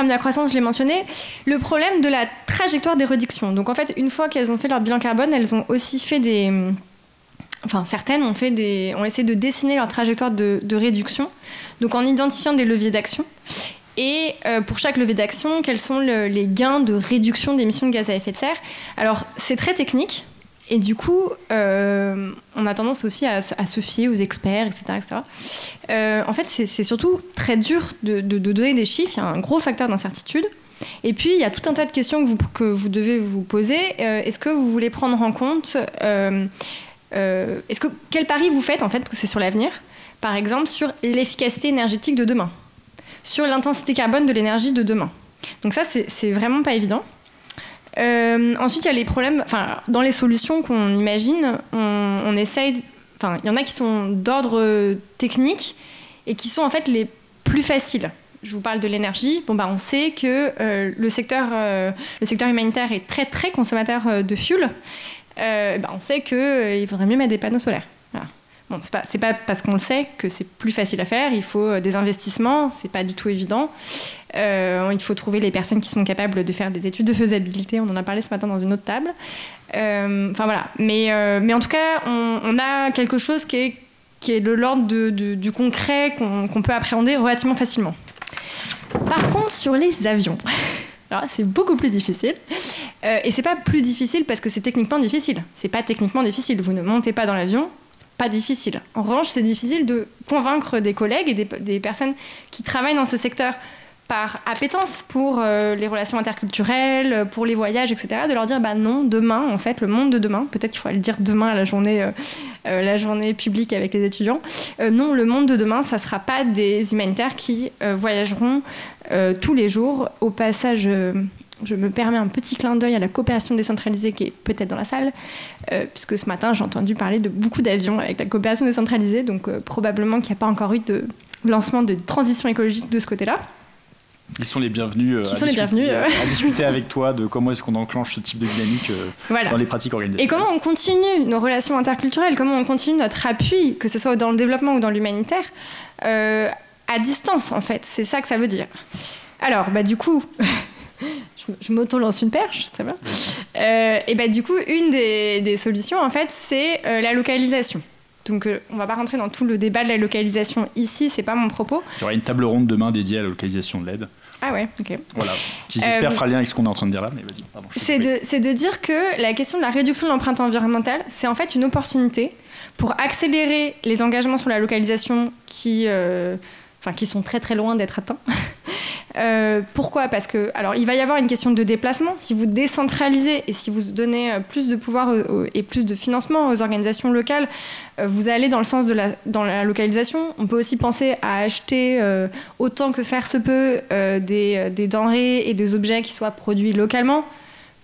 de la croissance, je l'ai mentionné. Le problème de la trajectoire des réductions. Donc, en fait, une fois qu'elles ont fait leur bilan carbone, elles ont aussi fait certaines ont essayé de dessiner leur trajectoire de réduction, donc en identifiant des leviers d'action. Et pour chaque levier d'action, quels sont les gains de réduction d'émissions de gaz à effet de serre. Alors, c'est très technique, et du coup, on a tendance aussi à se fier aux experts, etc. En fait, c'est surtout très dur de donner des chiffres. Il y a un gros facteur d'incertitude. Et puis, il y a tout un tas de questions que vous devez vous poser. Est-ce que vous voulez prendre en compte... quel pari vous faites, en fait, parce que c'est sur l'avenir, par exemple, sur l'efficacité énergétique de demain, sur l'intensité carbone de l'énergie de demain. Donc ça, c'est vraiment pas évident. Ensuite, il y a les problèmes... dans les solutions qu'on imagine, on essaye... il y en a qui sont d'ordre technique et qui sont, en fait, les plus faciles. Je vous parle de l'énergie. On sait que le secteur humanitaire est très, très consommateur de fuel. On sait qu'il faudrait mieux mettre des panneaux solaires. Voilà. Bon, c'est pas parce qu'on le sait que c'est plus facile à faire. Il faut des investissements, c'est pas du tout évident. Il faut trouver les personnes qui sont capables de faire des études de faisabilité. On en a parlé ce matin dans une autre table. Voilà. Mais en tout cas, on a quelque chose qui est de l'ordre du concret qu'on peut appréhender relativement facilement. Par contre, sur les avions... Alors, c'est beaucoup plus difficile. Et c'est pas plus difficile parce que c'est techniquement difficile. C'est pas techniquement difficile. Vous ne montez pas dans l'avion, pas difficile. En revanche, c'est difficile de convaincre des collègues et des personnes qui travaillent dans ce secteur par appétence pour les relations interculturelles, pour les voyages, etc., de leur dire non, demain, en fait, le monde de demain, peut-être qu'il faudrait le dire demain à la journée publique avec les étudiants, non, le monde de demain, ça ne sera pas des humanitaires qui voyageront tous les jours. Au passage, je me permets un petit clin d'œil à la coopération décentralisée qui est peut-être dans la salle, puisque ce matin, j'ai entendu parler de beaucoup d'avions avec la coopération décentralisée, donc probablement qu'il n'y a pas encore eu de lancement de transition écologique de ce côté-là. Ils sont les bienvenus, à discuter avec toi de comment est-ce qu'on enclenche ce type de dynamique dans les pratiques organisationnelles. Et comment on continue nos relations interculturelles, comment on continue notre appui, que ce soit dans le développement ou dans l'humanitaire, à distance, en fait. C'est ça que ça veut dire. Alors, du coup, je m'auto-lance une perche, ça va. Et du coup, une des solutions, en fait, c'est la localisation. Donc, on ne va pas rentrer dans tout le débat de la localisation ici, c'est pas mon propos. Il y aura une table ronde demain dédiée à la localisation de l'aide. Ah ouais, ok. Voilà, qui j'espère fera lien avec ce qu'on est en train de dire là, mais vas-y, pardon. C'est de dire que la question de la réduction de l'empreinte environnementale, c'est en fait une opportunité pour accélérer les engagements sur la localisation qui sont très très loin d'être atteints. Pourquoi ? Parce que, alors, il va y avoir une question de déplacement. Si vous décentralisez et si vous donnez plus de pouvoir et plus de financement aux organisations locales, vous allez dans le sens dans la localisation. On peut aussi penser à acheter autant que faire se peut des denrées et des objets qui soient produits localement.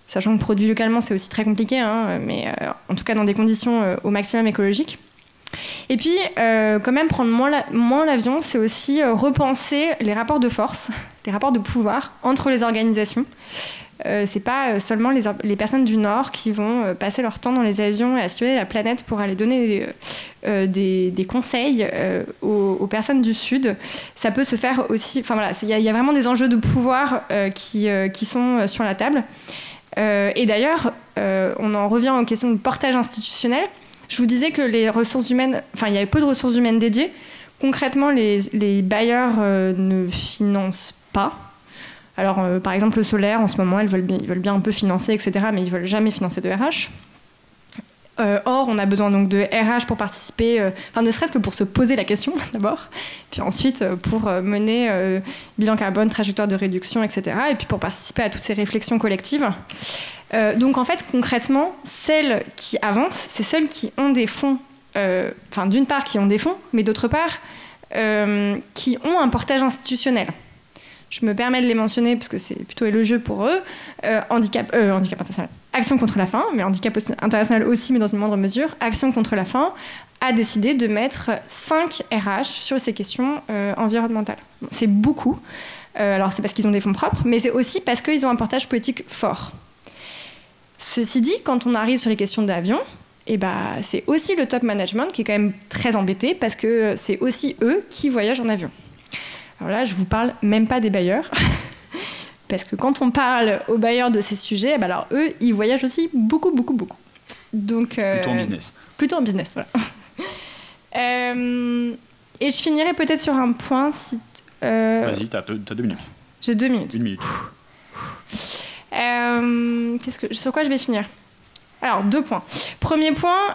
Sachant que produits localement, c'est aussi très compliqué, mais en tout cas dans des conditions au maximum écologiques. Et puis, quand même, prendre moins l'avion, c'est aussi repenser les rapports de force, les rapports de pouvoir entre les organisations. C'est pas seulement les personnes du Nord qui vont passer leur temps dans les avions et assurer la planète pour aller donner des conseils aux personnes du Sud. Ça peut se faire aussi... Enfin voilà, il y a vraiment des enjeux de pouvoir qui sont sur la table. Et d'ailleurs, on en revient aux questions de portage institutionnel. Je vous disais que les ressources humaines, il y avait peu de ressources humaines dédiées. Concrètement, les bailleurs ne financent pas. Alors, par exemple, le solaire, en ce moment, ils veulent bien un peu financer, etc., mais ils ne veulent jamais financer de RH. Or, on a besoin donc de RH pour participer, ne serait-ce que pour se poser la question, d'abord. Puis ensuite, pour mener bilan carbone, trajectoire de réduction, etc. Et puis pour participer à toutes ces réflexions collectives. Donc en fait, concrètement, celles qui avancent, c'est celles qui ont des fonds, d'une part qui ont des fonds, mais d'autre part qui ont un portage institutionnel. Je me permets de les mentionner parce que c'est plutôt élogieux pour eux. Handicap international, Action contre la faim, mais Handicap international aussi, mais dans une moindre mesure. Action contre la faim a décidé de mettre 5 RH sur ces questions environnementales. C'est beaucoup. Alors c'est parce qu'ils ont des fonds propres, mais c'est aussi parce qu'ils ont un portage politique fort. Ceci dit, quand on arrive sur les questions d'avion, c'est aussi le top management qui est quand même très embêté parce que c'est aussi eux qui voyagent en avion. Alors là, je ne vous parle même pas des bailleurs, parce que quand on parle aux bailleurs de ces sujets, alors eux, ils voyagent aussi beaucoup, beaucoup, beaucoup. Donc, plutôt en business. Plutôt en business, voilà. Et je finirai peut-être sur un point. Vas-y, t'as 2 minutes. J'ai 2 minutes. 1 minute. Sur quoi je vais finir ? Alors, 2 points. Premier point,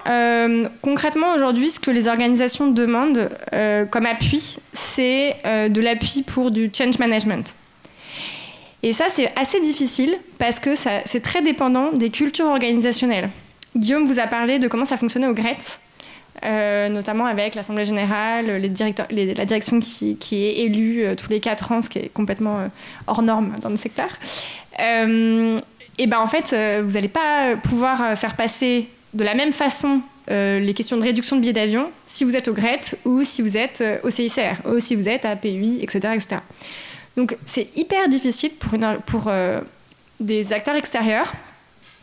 concrètement, aujourd'hui, ce que les organisations demandent comme appui, c'est de l'appui pour du change management. Et ça, c'est assez difficile parce que c'est très dépendant des cultures organisationnelles. Guillaume vous a parlé de comment ça fonctionnait au GRET, notamment avec l'Assemblée générale, la direction qui est élue tous les 4 ans, ce qui est complètement hors norme dans le secteur. En fait, vous n'allez pas pouvoir faire passer de la même façon les questions de réduction de billets d'avion si vous êtes au GRET ou si vous êtes au CICR, ou si vous êtes à PUI, etc. etc. Donc, c'est hyper difficile pour des acteurs extérieurs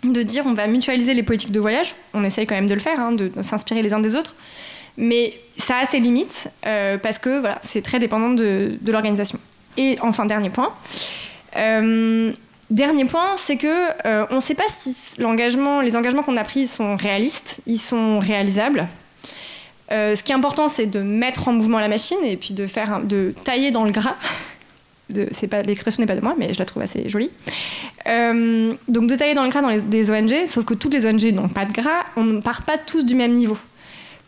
de dire on va mutualiser les politiques de voyage. On essaye quand même de le faire, de s'inspirer les uns des autres. Mais ça a ses limites parce que voilà, c'est très dépendant de l'organisation. Et enfin, dernier point. Dernier point, c'est que on ne sait pas si les engagements qu'on a pris sont réalistes, ils sont réalisables. Ce qui est important, c'est de mettre en mouvement la machine et puis de tailler dans le gras. L'expression n'est pas de moi, mais je la trouve assez jolie. Donc de tailler dans le gras dans des ONG, sauf que toutes les ONG n'ont pas de gras, on ne part pas tous du même niveau.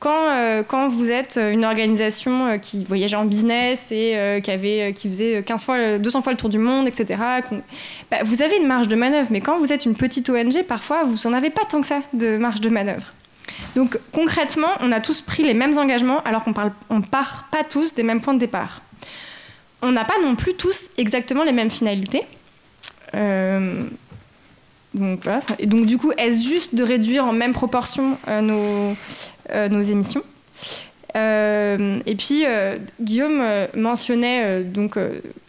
Quand vous êtes une organisation qui voyageait en business et qui faisait 200 fois le tour du monde, etc., vous avez une marge de manœuvre. Mais quand vous êtes une petite ONG, parfois, vous n'en avez pas tant que ça de marge de manœuvre. Donc concrètement, on a tous pris les mêmes engagements alors qu'on ne part pas tous des mêmes points de départ. On n'a pas non plus tous exactement les mêmes finalités. Donc, voilà. Et donc du coup, est-ce juste de réduire en même proportion nos émissions ? Et puis, Guillaume mentionnait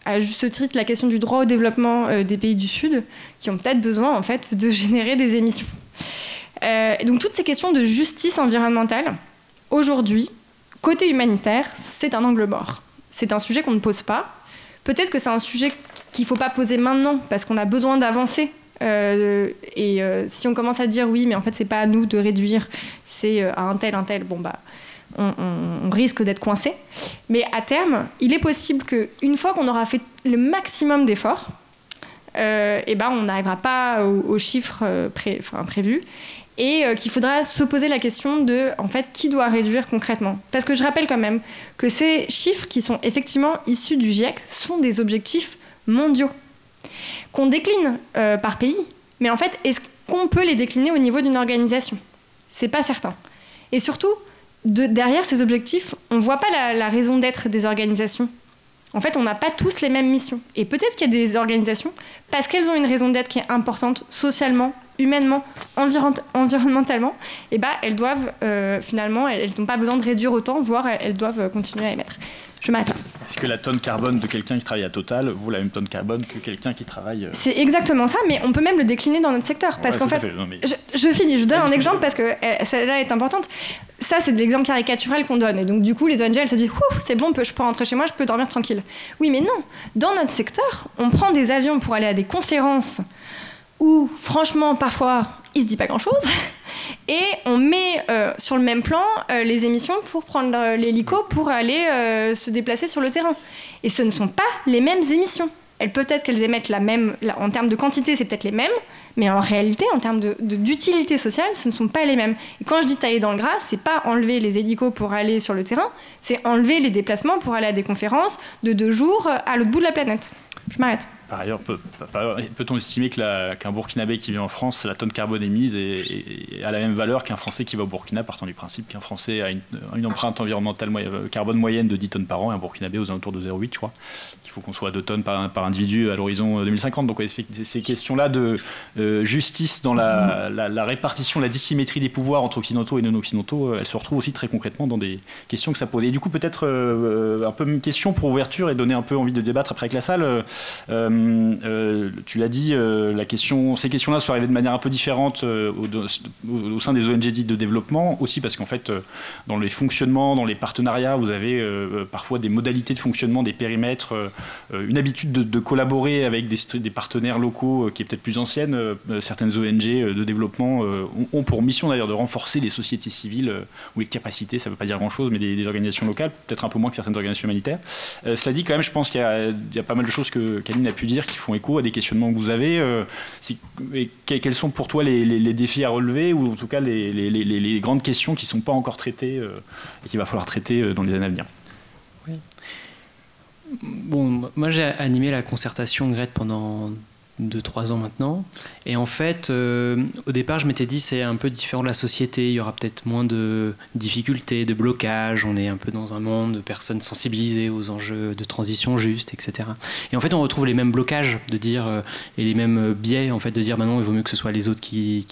à juste titre la question du droit au développement des pays du Sud, qui ont peut-être besoin en fait, de générer des émissions. Et donc toutes ces questions de justice environnementale, aujourd'hui, côté humanitaire, c'est un angle mort. C'est un sujet qu'on ne pose pas. Peut-être que c'est un sujet qu'il ne faut pas poser maintenant, parce qu'on a besoin d'avancer. Si on commence à dire oui, mais en fait, c'est pas à nous de réduire, c'est à un tel, on risque d'être coincé. Mais à terme, il est possible qu'une fois qu'on aura fait le maximum d'efforts, on n'arrivera pas aux chiffres prévus. Et qu'il faudra se poser la question de, en fait, qui doit réduire concrètement. Parce que je rappelle quand même que ces chiffres qui sont effectivement issus du GIEC sont des objectifs mondiaux, qu'on décline par pays. Mais en fait, est-ce qu'on peut les décliner au niveau d'une organisation ? C'est pas certain. Et surtout, derrière ces objectifs, on ne voit pas la raison d'être des organisations. En fait, on n'a pas tous les mêmes missions. Et peut-être qu'il y a des organisations, parce qu'elles ont une raison d'être qui est importante socialement, humainement, environnementalement, elles doivent finalement, elles n'ont pas besoin de réduire autant, voire elles doivent continuer à émettre. Je m'arrête là. Est-ce que la tonne carbone de quelqu'un qui travaille à Total vaut la même tonne carbone que quelqu'un qui travaille... C'est exactement ça, mais on peut même le décliner dans notre secteur. Parce qu'en fait, je finis, je donne un exemple parce que celle-là est importante. Ça, c'est de l'exemple caricatural qu'on donne. Et donc, du coup, les ONG, elles se disent « c'est bon, je peux rentrer chez moi, je peux dormir tranquille ». Oui, mais non. Dans notre secteur, on prend des avions pour aller à des conférences où, franchement, parfois, il ne se dit pas grand-chose. Et on met sur le même plan les émissions pour prendre l'hélico pour aller se déplacer sur le terrain. Et ce ne sont pas les mêmes émissions. peut-être qu'elles émettent la même, en termes de quantité, c'est peut-être les mêmes, mais en réalité, en termes d'utilité sociale, ce ne sont pas les mêmes. Et quand je dis tailler dans le gras, c'est pas enlever les hélicos pour aller sur le terrain, c'est enlever les déplacements pour aller à des conférences de 2 jours à l'autre bout de la planète. Je m'arrête. Par ailleurs, peut-on estimer qu'un Burkinabé qui vit en France, la tonne carbone émise est à la même valeur qu'un Français qui va au Burkina, partant du principe qu'un Français a une empreinte environnementale carbone moyenne de 10 tonnes par an et un Burkinabé aux alentours de 0,8, je crois. Il faut qu'on soit à 2 tonnes par individu à l'horizon 2050. Donc ces questions-là de justice dans la répartition, la dissymétrie des pouvoirs entre occidentaux et non-occidentaux, elles se retrouvent aussi très concrètement dans des questions que ça pose. Et du coup, peut-être un peu une question pour ouverture et donner un peu envie de débattre après avec la salle. Tu l'as dit, ces questions-là sont arrivées de manière un peu différente au sein des ONG dites de développement, aussi parce qu'en fait, dans les fonctionnements, dans les partenariats, vous avez parfois des modalités de fonctionnement, des périmètres, une habitude de collaborer avec des partenaires locaux qui est peut-être plus ancienne. Certaines ONG de développement ont pour mission d'ailleurs de renforcer les sociétés civiles ou les capacités, ça ne veut pas dire grand-chose, mais des organisations locales, peut-être un peu moins que certaines organisations humanitaires. Cela dit, quand même, je pense qu'il y a pas mal de choses qu'Aline a pu dire qui font écho à des questionnements que vous avez. Quels sont pour toi les défis à relever, ou en tout cas les grandes questions qui ne sont pas encore traitées et qu'il va falloir traiter dans les années à venir? Oui. Bon, moi j'ai animé la concertation GRET pendant 2-3 ans maintenant, et en fait au départ je m'étais dit c'est un peu différent de la société, il y aura peut-être moins de difficultés, de blocages, on est un peu dans un monde de personnes sensibilisées aux enjeux de transition juste, etc. Et en fait on retrouve les mêmes blocages de dire et les mêmes biais en fait de dire non, il vaut mieux que ce soit les autres qui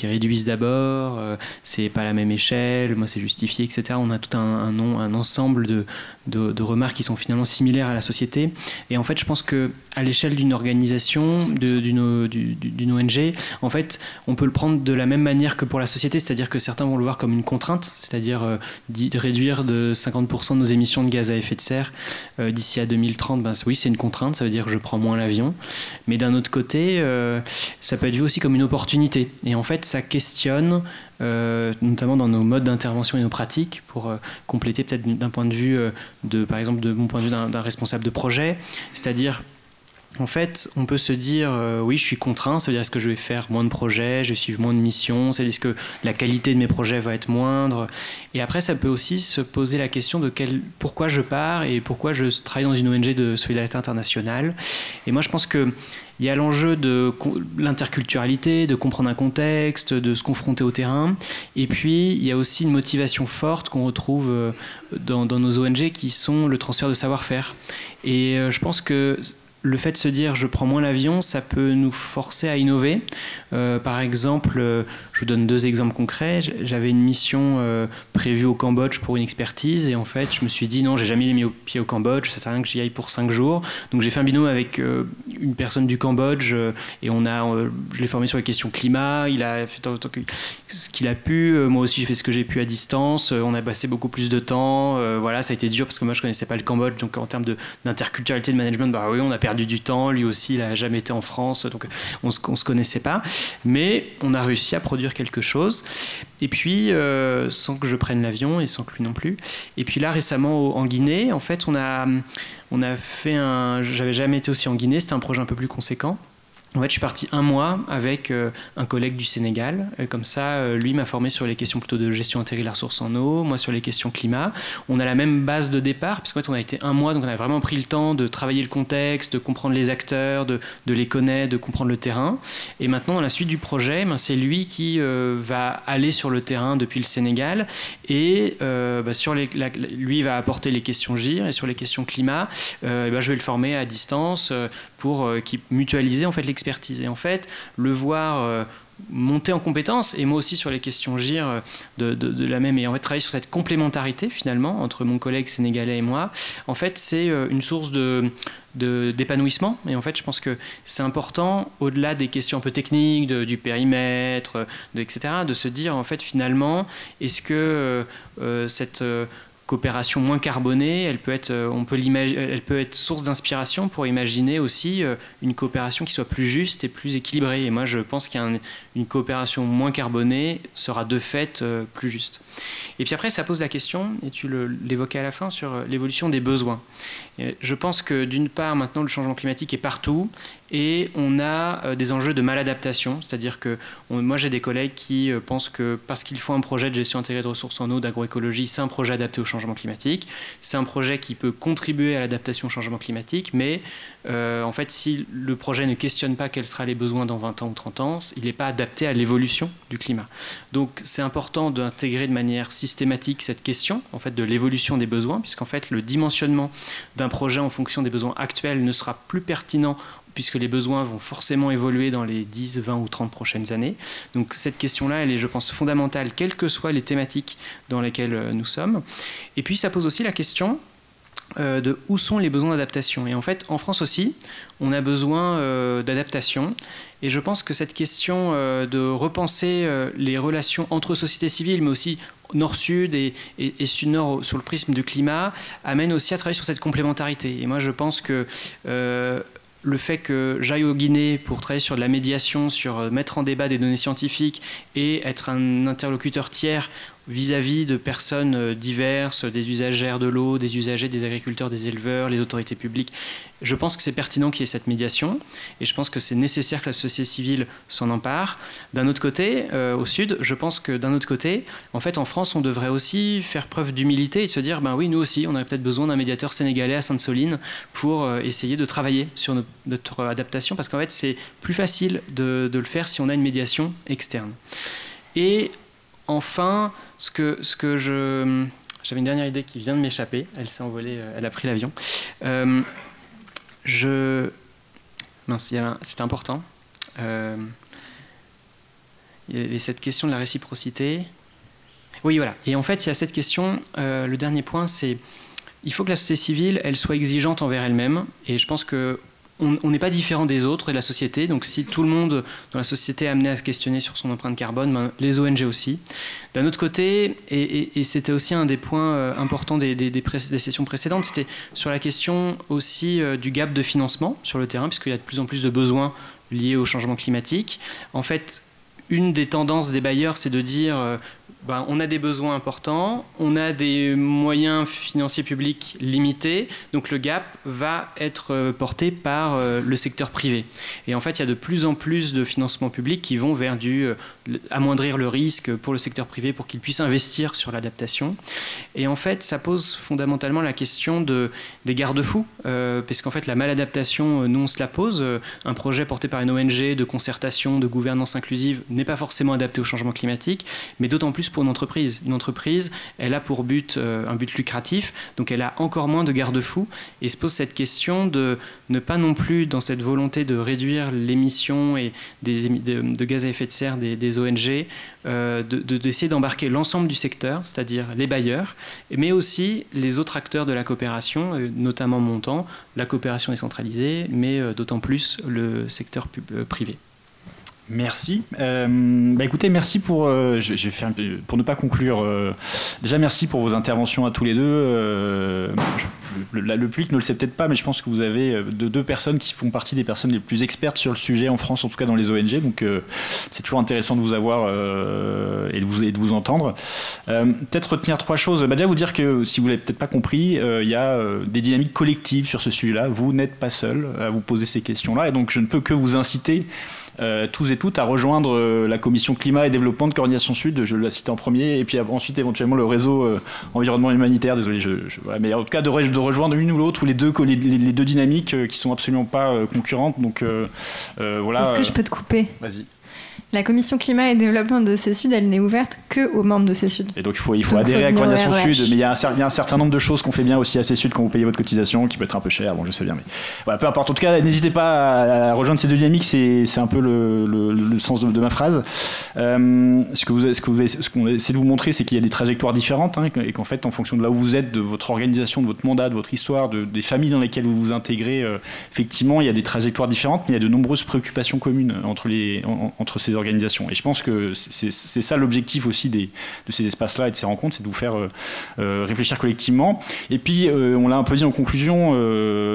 réduisent d'abord, c'est pas la même échelle, moi c'est justifié, etc. On a tout un ensemble de remarques qui sont finalement similaires à la société. Et en fait, je pense qu'à l'échelle d'une organisation, d'une ONG, en fait, on peut le prendre de la même manière que pour la société, c'est-à-dire que certains vont le voir comme une contrainte, c'est-à-dire de réduire de 50% de nos émissions de gaz à effet de serre d'ici à 2030. Ben, oui, c'est une contrainte, ça veut dire que je prends moins l'avion. Mais d'un autre côté, ça peut être vu aussi comme une opportunité. Et en fait, ça questionne, notamment dans nos modes d'intervention et nos pratiques, pour compléter peut-être d'un point de vue, par exemple, de mon point de vue d'un responsable de projet, c'est-à-dire, en fait, on peut se dire, oui, je suis contraint, ça veut dire est-ce que je vais faire moins de projets, je vais suivre moins de missions, c'est-à-dire est-ce que la qualité de mes projets va être moindre. Et après, ça peut aussi se poser la question de pourquoi je pars et pourquoi je travaille dans une ONG de solidarité internationale. Et moi, je pense que il y a l'enjeu de l'interculturalité, de comprendre un contexte, de se confronter au terrain. Et puis, il y a aussi une motivation forte qu'on retrouve dans nos ONG qui sont le transfert de savoir-faire. Et je pense que le fait de se dire je prends moins l'avion, ça peut nous forcer à innover. Par exemple, je vous donne 2 exemples concrets. J'avais une mission prévue au Cambodge pour une expertise, et en fait je me suis dit non, j'ai jamais mis au pied au Cambodge, ça sert à rien que j'y aille pour 5 jours. Donc j'ai fait un binôme avec une personne du Cambodge, et je l'ai formé sur les questions climat. Il a fait ce qu'il a pu, moi aussi j'ai fait ce que j'ai pu à distance. On a passé beaucoup plus de temps, voilà, ça a été dur parce que moi je connaissais pas le Cambodge, donc en termes d'interculturalité de management, bah oui, on a perdu du temps, lui aussi il n'a jamais été en France, donc on se connaissait pas, mais on a réussi à produire quelque chose, et puis sans que je prenne l'avion et sans que lui non plus. Et puis là récemment en Guinée, en fait on a fait j'avais jamais été aussi en Guinée, c'était un projet un peu plus conséquent. En fait, je suis parti 1 mois avec un collègue du Sénégal. Comme ça, lui m'a formé sur les questions plutôt de gestion intégrée de la ressource en eau, moi sur les questions climat. On a la même base de départ, puisqu'en fait, on a été 1 mois, donc on a vraiment pris le temps de travailler le contexte, de comprendre les acteurs, de les connaître, de comprendre le terrain. Et maintenant, dans la suite du projet, c'est lui qui va aller sur le terrain depuis le Sénégal, et lui va apporter les questions GIR, et sur les questions climat, je vais le former à distance pour mutualiser en fait l'expertise. Et en fait, le voir monter en compétences, et moi aussi sur les questions GIR de la même, et en fait travailler sur cette complémentarité finalement entre mon collègue sénégalais et moi, en fait c'est une source d'épanouissement. Et en fait je pense que c'est important, au-delà des questions un peu techniques, du périmètre, etc., de se dire en fait finalement, est-ce que cette coopération moins carbonée, elle peut être source d'inspiration pour imaginer aussi une coopération qui soit plus juste et plus équilibrée. Et moi, je pense qu'une coopération moins carbonée sera de fait plus juste. Et puis après, ça pose la question, et tu l'évoquais à la fin, sur l'évolution des besoins. Et je pense que d'une part, maintenant, le changement climatique est partout et on a des enjeux de maladaptation. C'est-à-dire que moi, j'ai des collègues qui pensent que parce qu'ils font un projet de gestion intégrée de ressources en eau, d'agroécologie, c'est un projet adapté au changement climatique. C'est un projet qui peut contribuer à l'adaptation au changement climatique, mais en fait, si le projet ne questionne pas quels seront les besoins dans 20 ans ou 30 ans, il n'est pas adapté à l'évolution du climat. Donc, c'est important d'intégrer de manière systématique cette question en fait, de l'évolution des besoins, puisqu'en fait, le dimensionnement d'un projet en fonction des besoins actuels ne sera plus pertinent puisque les besoins vont forcément évoluer dans les 10, 20 ou 30 prochaines années. Donc cette question-là, elle est, je pense, fondamentale, quelles que soient les thématiques dans lesquelles nous sommes. Et puis ça pose aussi la question de où sont les besoins d'adaptation. Et en fait, en France aussi, on a besoin d'adaptation. Et je pense que cette question de repenser les relations entre sociétés civiles, mais aussi nord-sud et sud-nord sur le prisme du climat, amène aussi à travailler sur cette complémentarité. Et moi, je pense que le fait que j'aille au Guinée pour travailler sur de la médiation, sur mettre en débat des données scientifiques et être un interlocuteur tiers vis-à-vis de personnes diverses, des usagères de l'eau, des usagers, des agriculteurs, des éleveurs, les autorités publiques. Je pense que c'est pertinent qu'il y ait cette médiation et je pense que c'est nécessaire que la société civile s'en empare. D'un autre côté, au sud, je pense que d'un autre côté, en fait, en France, on devrait aussi faire preuve d'humilité et de se dire, ben oui, nous aussi, on aurait peut-être besoin d'un médiateur sénégalais à Sainte-Soline pour essayer de travailler sur notre adaptation parce qu'en fait, c'est plus facile de le faire si on a une médiation externe. Et enfin, j'avais une dernière idée qui vient de m'échapper. Elle s'est envolée, elle a pris l'avion. C'était important. Il y avait cette question de la réciprocité. Oui, voilà. Et en fait, il y a cette question, le dernier point, c'est il faut que la société civile, elle soit exigeante envers elle-même. Et je pense que on n'est pas différent des autres et de la société. Donc si tout le monde dans la société est amené à se questionner sur son empreinte carbone, ben, les ONG aussi. D'un autre côté, et c'était aussi un des points importants des sessions précédentes, c'était sur la question aussi du gap de financement sur le terrain, puisqu'il y a de plus en plus de besoins liés au changement climatique. En fait, une des tendances des bailleurs, c'est de dire on a des besoins importants, on a des moyens financiers publics limités, donc le gap va être porté par le secteur privé. Et en fait, il y a de plus en plus de financements publics qui vont vers amoindrir le risque pour le secteur privé pour qu'il puisse investir sur l'adaptation. Et en fait, ça pose fondamentalement la question des garde-fous, parce qu'en fait, la maladaptation, nous, on se la pose. Un projet porté par une ONG de concertation, de gouvernance inclusive n'est pas forcément adapté au changement climatique, mais d'autant plus pour une entreprise. Une entreprise, elle a pour but un but lucratif, donc elle a encore moins de garde-fous et se pose cette question de ne pas non plus, dans cette volonté de réduire l'émission et de gaz à effet de serre des ONG, d'essayer d'embarquer l'ensemble du secteur, c'est-à-dire les bailleurs, mais aussi les autres acteurs de la coopération, notamment montant, la coopération décentralisée, mais d'autant plus le secteur privé. Merci. Écoutez, merci pour ne pas conclure. Déjà, merci pour vos interventions à tous les deux. Le public ne le sait peut-être pas, mais je pense que vous avez deux personnes qui font partie des personnes les plus expertes sur le sujet en France, en tout cas dans les ONG. Donc, c'est toujours intéressant de vous avoir et de vous entendre. Peut-être retenir trois choses. Déjà, vous dire que si vous ne l'avez peut-être pas compris, il y a des dynamiques collectives sur ce sujet-là. Vous n'êtes pas seul à vous poser ces questions-là. Et donc, je ne peux que vous inciter tous et toutes à rejoindre la commission climat et développement de Coordination Sud, je l'ai cité en premier, et puis ensuite éventuellement le réseau environnement humanitaire, désolé, voilà, mais en tout cas de rejoindre une ou l'autre ou les deux dynamiques qui sont absolument pas concurrentes. Donc voilà. Est-ce que je peux te couper ? Vas-y. La commission climat et développement de CESUD, elle n'est ouverte qu'aux membres de CESUD. Et donc il faut adhérer à Coordination Sud, mais il y a un certain nombre de choses qu'on fait bien aussi à CESUD quand vous payez votre cotisation, qui peut être un peu cher, bon je sais bien, mais voilà, peu importe. En tout cas, n'hésitez pas à rejoindre ces deux dynamiques, c'est un peu le sens de ma phrase. Ce qu'on essaie de vous montrer, c'est qu'il y a des trajectoires différentes, hein, et qu'en fait, en fonction de là où vous êtes, de votre organisation, de votre mandat, de votre histoire, des familles dans lesquelles vous vous intégrez, effectivement, il y a des trajectoires différentes, mais il y a de nombreuses préoccupations communes entre ces des organisations. Et je pense que c'est ça l'objectif aussi de ces espaces-là et de ces rencontres, c'est de vous faire réfléchir collectivement. Et puis, on l'a un peu dit en conclusion,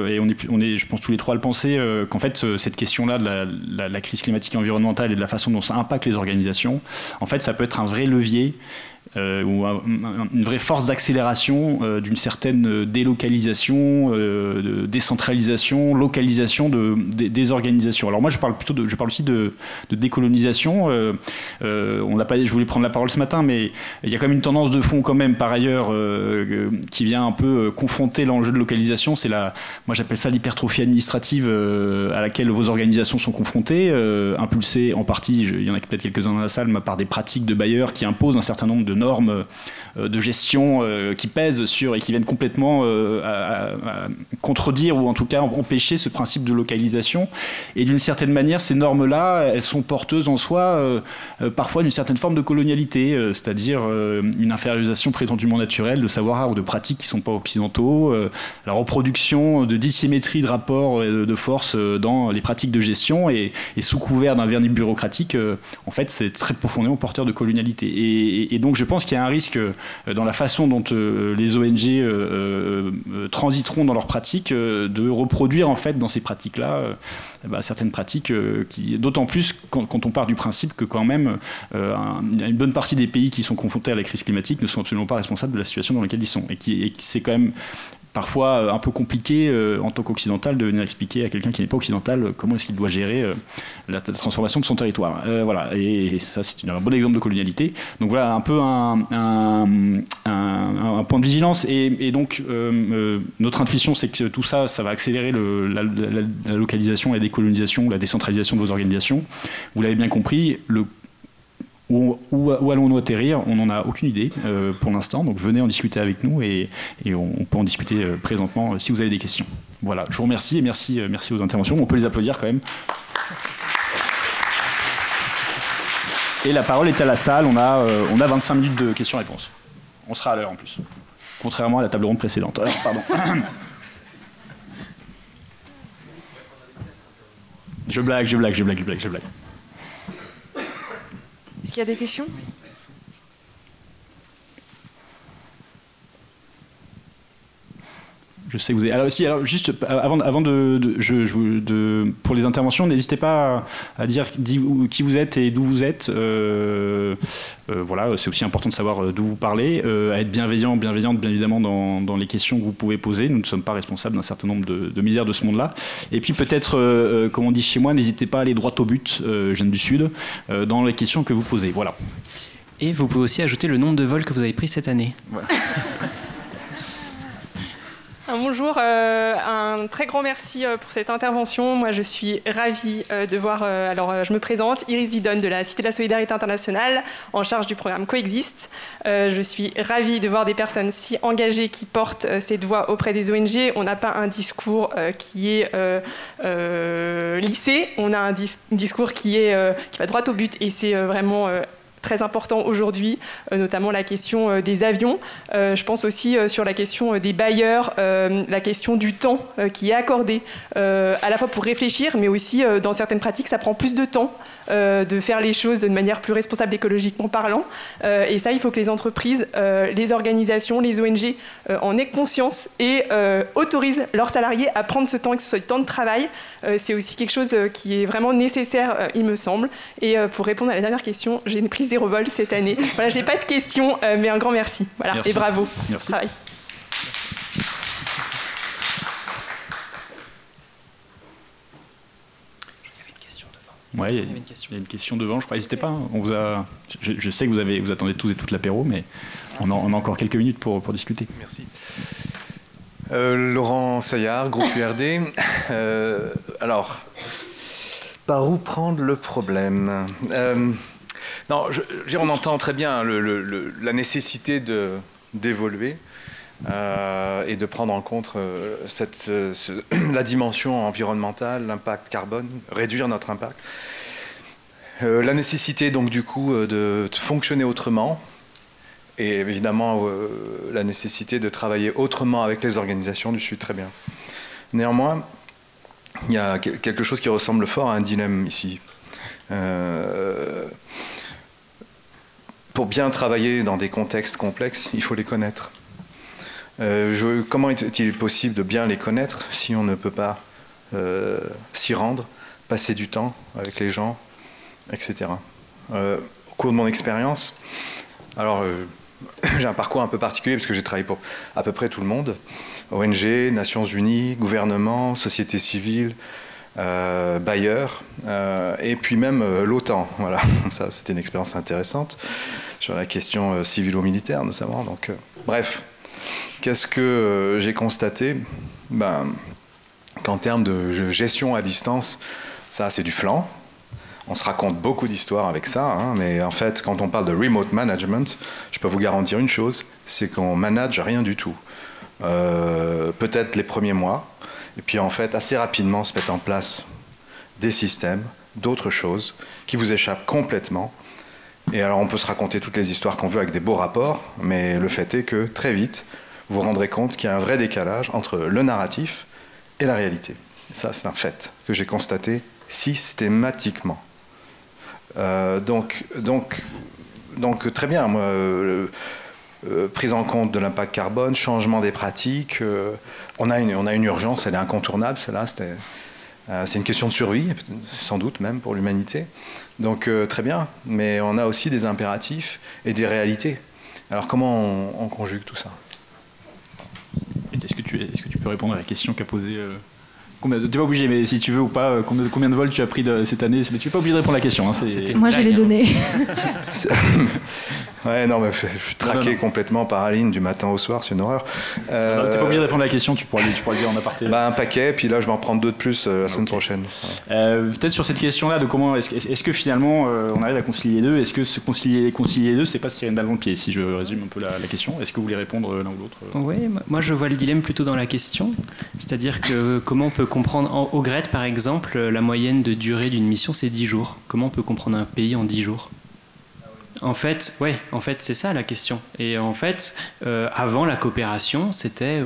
et on est, je pense, tous les trois à le penser, qu'en fait, cette question-là de la crise climatique et environnementale et de la façon dont ça impacte les organisations, en fait, ça peut être un vrai levier ou une vraie force d'accélération d'une certaine délocalisation, de décentralisation, localisation des organisations. Alors moi je parle aussi de décolonisation. On l'a pas, je voulais prendre la parole ce matin, mais il y a quand même une tendance de fond quand même par ailleurs qui vient un peu confronter l'enjeu de localisation. C'est moi j'appelle ça l'hypertrophie administrative à laquelle vos organisations sont confrontées, impulsée en partie, il y en a peut-être quelques-uns dans la salle, mais par des pratiques de bailleurs qui imposent un certain nombre de normes de gestion qui pèsent sur et qui viennent complètement à contredire ou en tout cas empêcher ce principe de localisation. Et d'une certaine manière, ces normes-là, elles sont porteuses en soi parfois d'une certaine forme de colonialité, c'est-à-dire une infériorisation prétendument naturelle de savoir ou de pratiques qui ne sont pas occidentaux, la reproduction de dissymétrie de rapports de force dans les pratiques de gestion et sous couvert d'un vernis bureaucratique, en fait, c'est très profondément porteur de colonialité. Et donc, je pense qu'il y a un risque dans la façon dont les ONG transiteront dans leurs pratiques de reproduire en fait dans ces pratiques-là certaines pratiques d'autant plus quand on part du principe que quand même une bonne partie des pays qui sont confrontés à la crise climatique ne sont absolument pas responsables de la situation dans laquelle ils sont et c'est quand même parfois un peu compliqué en tant qu'occidental de venir expliquer à quelqu'un qui n'est pas occidental comment est-ce qu'il doit gérer la transformation de son territoire. Voilà, et ça c'est un bon exemple de colonialité. Donc voilà un peu un point de vigilance et donc notre intuition c'est que tout ça va accélérer la localisation, la décolonisation, la décentralisation de vos organisations. Vous l'avez bien compris, où allons-nous atterrir? On n'en a aucune idée pour l'instant, donc venez en discuter avec nous et on peut en discuter présentement si vous avez des questions. Voilà, je vous remercie et merci aux interventions. On peut les applaudir quand même. Et la parole est à la salle, on a 25 minutes de questions-réponses. On sera à l'heure en plus, contrairement à la table ronde précédente. Alors, pardon. Je blague. Est-ce qu'il y a des questions ? Je sais que vous avez... Alors juste avant pour les interventions, n'hésitez pas à dire qui vous êtes et d'où vous êtes. Voilà, c'est aussi important de savoir d'où vous parlez, à être bienveillante bien évidemment dans les questions que vous pouvez poser. Nous ne sommes pas responsables d'un certain nombre de misères de ce monde-là. Et puis peut-être, comme on dit chez moi, n'hésitez pas à aller droit au but, je viens du Sud, dans les questions que vous posez. Voilà. Et vous pouvez aussi ajouter le nombre de vols que vous avez pris cette année. Voilà. Bonjour, un très grand merci pour cette intervention. Moi, je suis ravie de voir... alors, je me présente, Iris Vidonne de la Cité de la Solidarité Internationale, en charge du programme Coexiste. Je suis ravie de voir des personnes si engagées qui portent cette voix auprès des ONG. On n'a pas un discours qui est lissé, on a un discours qui va droit au but et c'est vraiment... très important aujourd'hui, notamment la question des avions. Je pense aussi sur la question des bailleurs, la question du temps qui est accordé à la fois pour réfléchir, mais aussi dans certaines pratiques, ça prend plus de temps de faire les choses de manière plus responsable écologiquement parlant. Et ça, il faut que les entreprises, les organisations, les ONG en aient conscience et autorisent leurs salariés à prendre ce temps, que ce soit du temps de travail. C'est aussi quelque chose qui est vraiment nécessaire, il me semble. Et pour répondre à la dernière question, j'ai pris 0 vol cette année. Voilà, j'ai pas de questions, mais un grand merci. Voilà, merci. Et bravo. Merci. Travail. Ouais, il y a une question devant, je crois. N'hésitez pas. Hein. Je sais que vous attendez tous et toutes l'apéro, mais on a encore quelques minutes pour discuter. Merci. Laurent Saillard, groupe URD. Alors, par où prendre le problème ? Non, on entend très bien la nécessité d'évoluer et de prendre en compte la dimension environnementale, l'impact carbone, réduire notre impact. La nécessité donc du coup de fonctionner autrement et évidemment la nécessité de travailler autrement avec les organisations du Sud, très bien. Néanmoins, il y a quelque chose qui ressemble fort à un dilemme ici. Pour bien travailler dans des contextes complexes, il faut les connaître. Comment est-il possible de bien les connaître si on ne peut pas s'y rendre, passer du temps avec les gens, etc. Au cours de mon expérience, alors j'ai un parcours un peu particulier parce que j'ai travaillé pour à peu près tout le monde, ONG, Nations Unies, gouvernement, société civile, bailleurs, et puis même l'OTAN. Voilà, ça c'était une expérience intéressante sur la question civilo-militaire notamment. Donc, bref, qu'est-ce que j'ai constaté? Qu'en termes de gestion à distance, ça c'est du flan. On se raconte beaucoup d'histoires avec ça, hein, mais en fait, quand on parle de remote management, je peux vous garantir une chose, c'est qu'on manage rien du tout. Peut-être les premiers mois, et puis en fait, assez rapidement se mettent en place des systèmes, d'autres choses, qui vous échappent complètement. Et alors, on peut se raconter toutes les histoires qu'on veut avec des beaux rapports, mais le fait est que, très vite, vous vous rendrez compte qu'il y a un vrai décalage entre le narratif et la réalité. Et ça, c'est un fait que j'ai constaté systématiquement. Donc, très bien, moi, prise en compte de l'impact carbone, changement des pratiques, on a une urgence, elle est incontournable, celle-là, c'est une question de survie, sans doute même pour l'humanité. Donc très bien, mais on a aussi des impératifs et des réalités. Alors comment on conjugue tout ça? Est-ce que tu peux répondre à la question qu'a posée tu n'es pas obligé, mais si tu veux ou pas, combien de vols tu as pris cette année, mais tu n'es pas obligé de répondre à la question. Hein, moi, je l'ai donné. Ouais, non, mais je suis traqué complètement par Aline du matin au soir, c'est une horreur. Tu n'es pas obligé de répondre à la question, tu pourras le dire en aparté. Un paquet, puis là je vais en prendre 2 de plus la semaine prochaine. Peut-être sur cette question-là, de comment est-ce que finalement on arrive à concilier les deux? Est-ce que se concilier les deux, c'est pas se tirer une balle dans le pied? Si je résume un peu la question, est-ce que vous voulez répondre l'un ou l'autre? Oui, moi je vois le dilemme plutôt dans la question, c'est-à-dire que comment on peut comprendre, au GRET par exemple, la moyenne de durée d'une mission c'est 10 jours. Comment on peut comprendre un pays en 10 jours? En fait, c'est ça la question. Et en fait, avant la coopération,